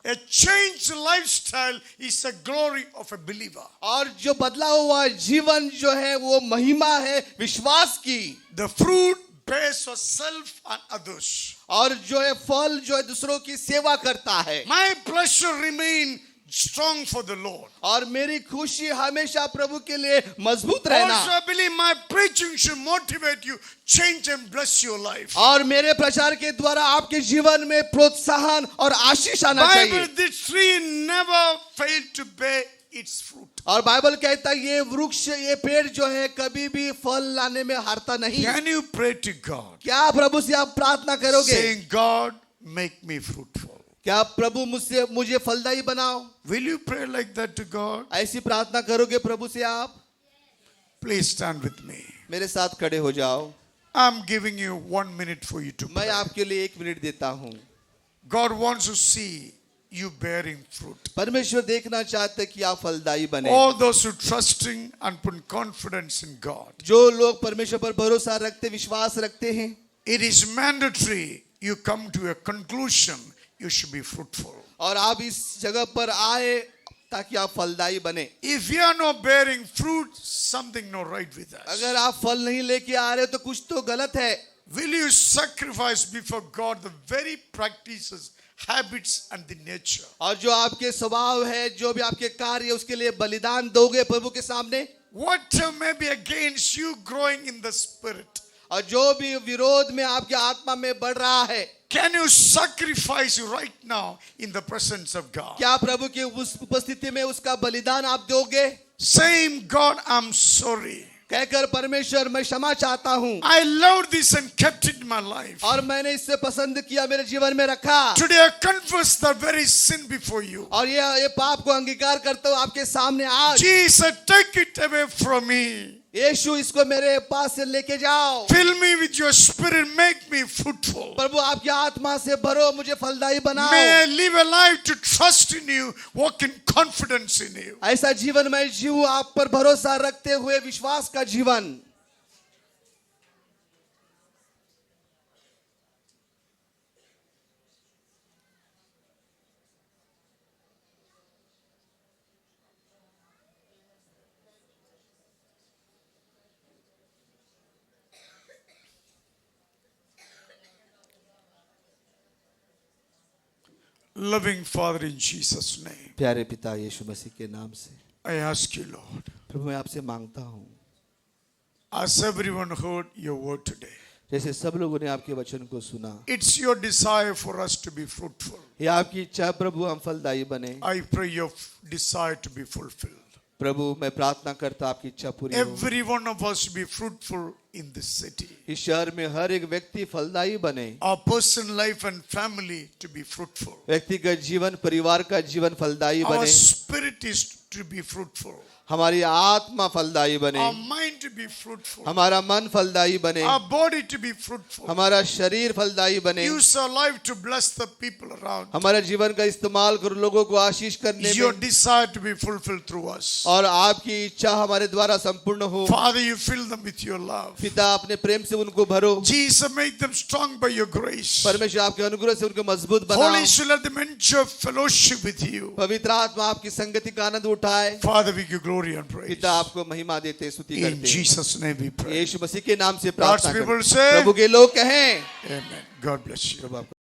A changed lifestyle is the glory of a believer. और जो बदला हुआ जीवन जो है वो महिमा है विश्वास की। The fruit bears for self and others. और जो है फल जो है दूसरों की सेवा करता है। My pleasure remain strong for the Lord. और मेरी खुशी हमेशा प्रभु के लिए मजबूत रहना। Also, I believe my preaching should motivate you, change and bless your life. और मेरे प्रचार के द्वारा आपके जीवन में प्रोत्साहन और आशीष आना Bible, चाहिए। this tree never failed to bear its fruit. और बाइबल कहता है ये वृक्ष ये पेड़ जो है कभी भी फल लाने में हारता नहीं। Can you pray to God, क्या प्रभु से आप प्रार्थना करोगे? saying, God, make me fruitful? क्या प्रभु मुझसे मुझे फलदायी बनाओ? Will you pray like that to God? ऐसी प्रार्थना करोगे प्रभु से आप? Please stand with me. मेरे साथ खड़े हो जाओ। I'm giving you 1 minute for you to मैं pray. आपके लिए 1 मिनट देता हूँ। God wants to see you bearing fruit. परमेश्वर देखना चाहते कि आप फलदायी बने। All those who trusting and put confidence in God. जो लोग परमेश्वर पर भरोसा रखते विश्वास रखते हैं, It is mandatory you come to a conclusion you should be fruitful. और आप इस जगह पर आए ताकि आप फलदायी बने। If you are not bearing fruit, something not right with us. अगर आप फल नहीं लेके आ रहे तो कुछ तो गलत है। Will you sacrifice before God the very practices, habits and the nature? और जो आपके स्वभाव है, जो भी आपके कार्य है, उसके लिए बलिदान दोगे प्रभु के सामने। What may be against you growing in the spirit? और जो भी विरोध में आपके आत्मा में बढ़ रहा है, Can you sacrifice right now in the presence of God? क्या प्रभु की उस उपस्थिति में उसका बलिदान आप दोगे? Saying, God, I'm sorry. कहकर परमेश्वर मैं क्षमा चाहता हूँ I loved this and kept it in my life. और मैंने इससे पसंद किया, मेरे जीवन में रखा। Today I confess the very sin before you. और ये पाप को अंगीकार करते हो आपके सामने आज। Jesus, take it away from me. यीशु इसको मेरे पास से लेके जाओ। Fill me with your spirit. Make me fruitful. प्रभु आपकी आत्मा से भरो, मुझे फलदायी बनाओ। May I live a life to trust in you, walk in confidence in you. ऐसा जीवन मैं जीऊं, आप पर भरोसा रखते हुए, विश्वास का जीवन। Loving Father, in Jesus' name, प्यारे पिता यीशु मसीह के नाम से I ask you, Lord, प्रभु मैं आपसे मांगता हूँ, as everyone heard your word today, जैसे सब लोगों ने आपके वचन को सुना, it's your desire for us to be fruitful. ये आपकी इच्छा है प्रभु हम फलदायी बने। I pray your desire to be fulfilled. प्रभु मैं प्रार्थना करता आपकी इच्छा पूरी हो। Every one of us be fruitful in this city. इस शहर में हर एक व्यक्ति फलदायी बने। Our personal life and family to be fruitful. व्यक्तिगत जीवन, परिवार का जीवन फलदायी Our बने। spirit is to be fruitful. हमारी आत्मा फलदायी बने। Our mind to be fruitful. हमारा मन फलदायी बने। Our body to be fruitful. हमारा शरीर फलदायी बने। Use our life to bless the people around. हमारे जीवन का इस्तेमाल करो लोगों को आशीष करने Your में, desire to be fulfilled through us. और आपकी इच्छा हमारे द्वारा संपूर्ण हो। Father, you fill them with your love. पिता अपने प्रेम से उनको भरो। Jesus, make them strong by your grace. परमेश्वर आपके अनुग्रह से उनको मजबूत Holy बनाओ। Spirit, let them enjoy fellowship with you. पवित्र आत्मा आपकी संगति का आनंद उठाए। Father, we give glory and praise. पिता आपको महिमा देते, स्तुति In करते हैं। Jesus' name we pray. यीशु मसीह के नाम से God's प्रार्थना people करते say, हैं। प्रभु के लोग कहें, Amen. God bless you. प्रभु आपको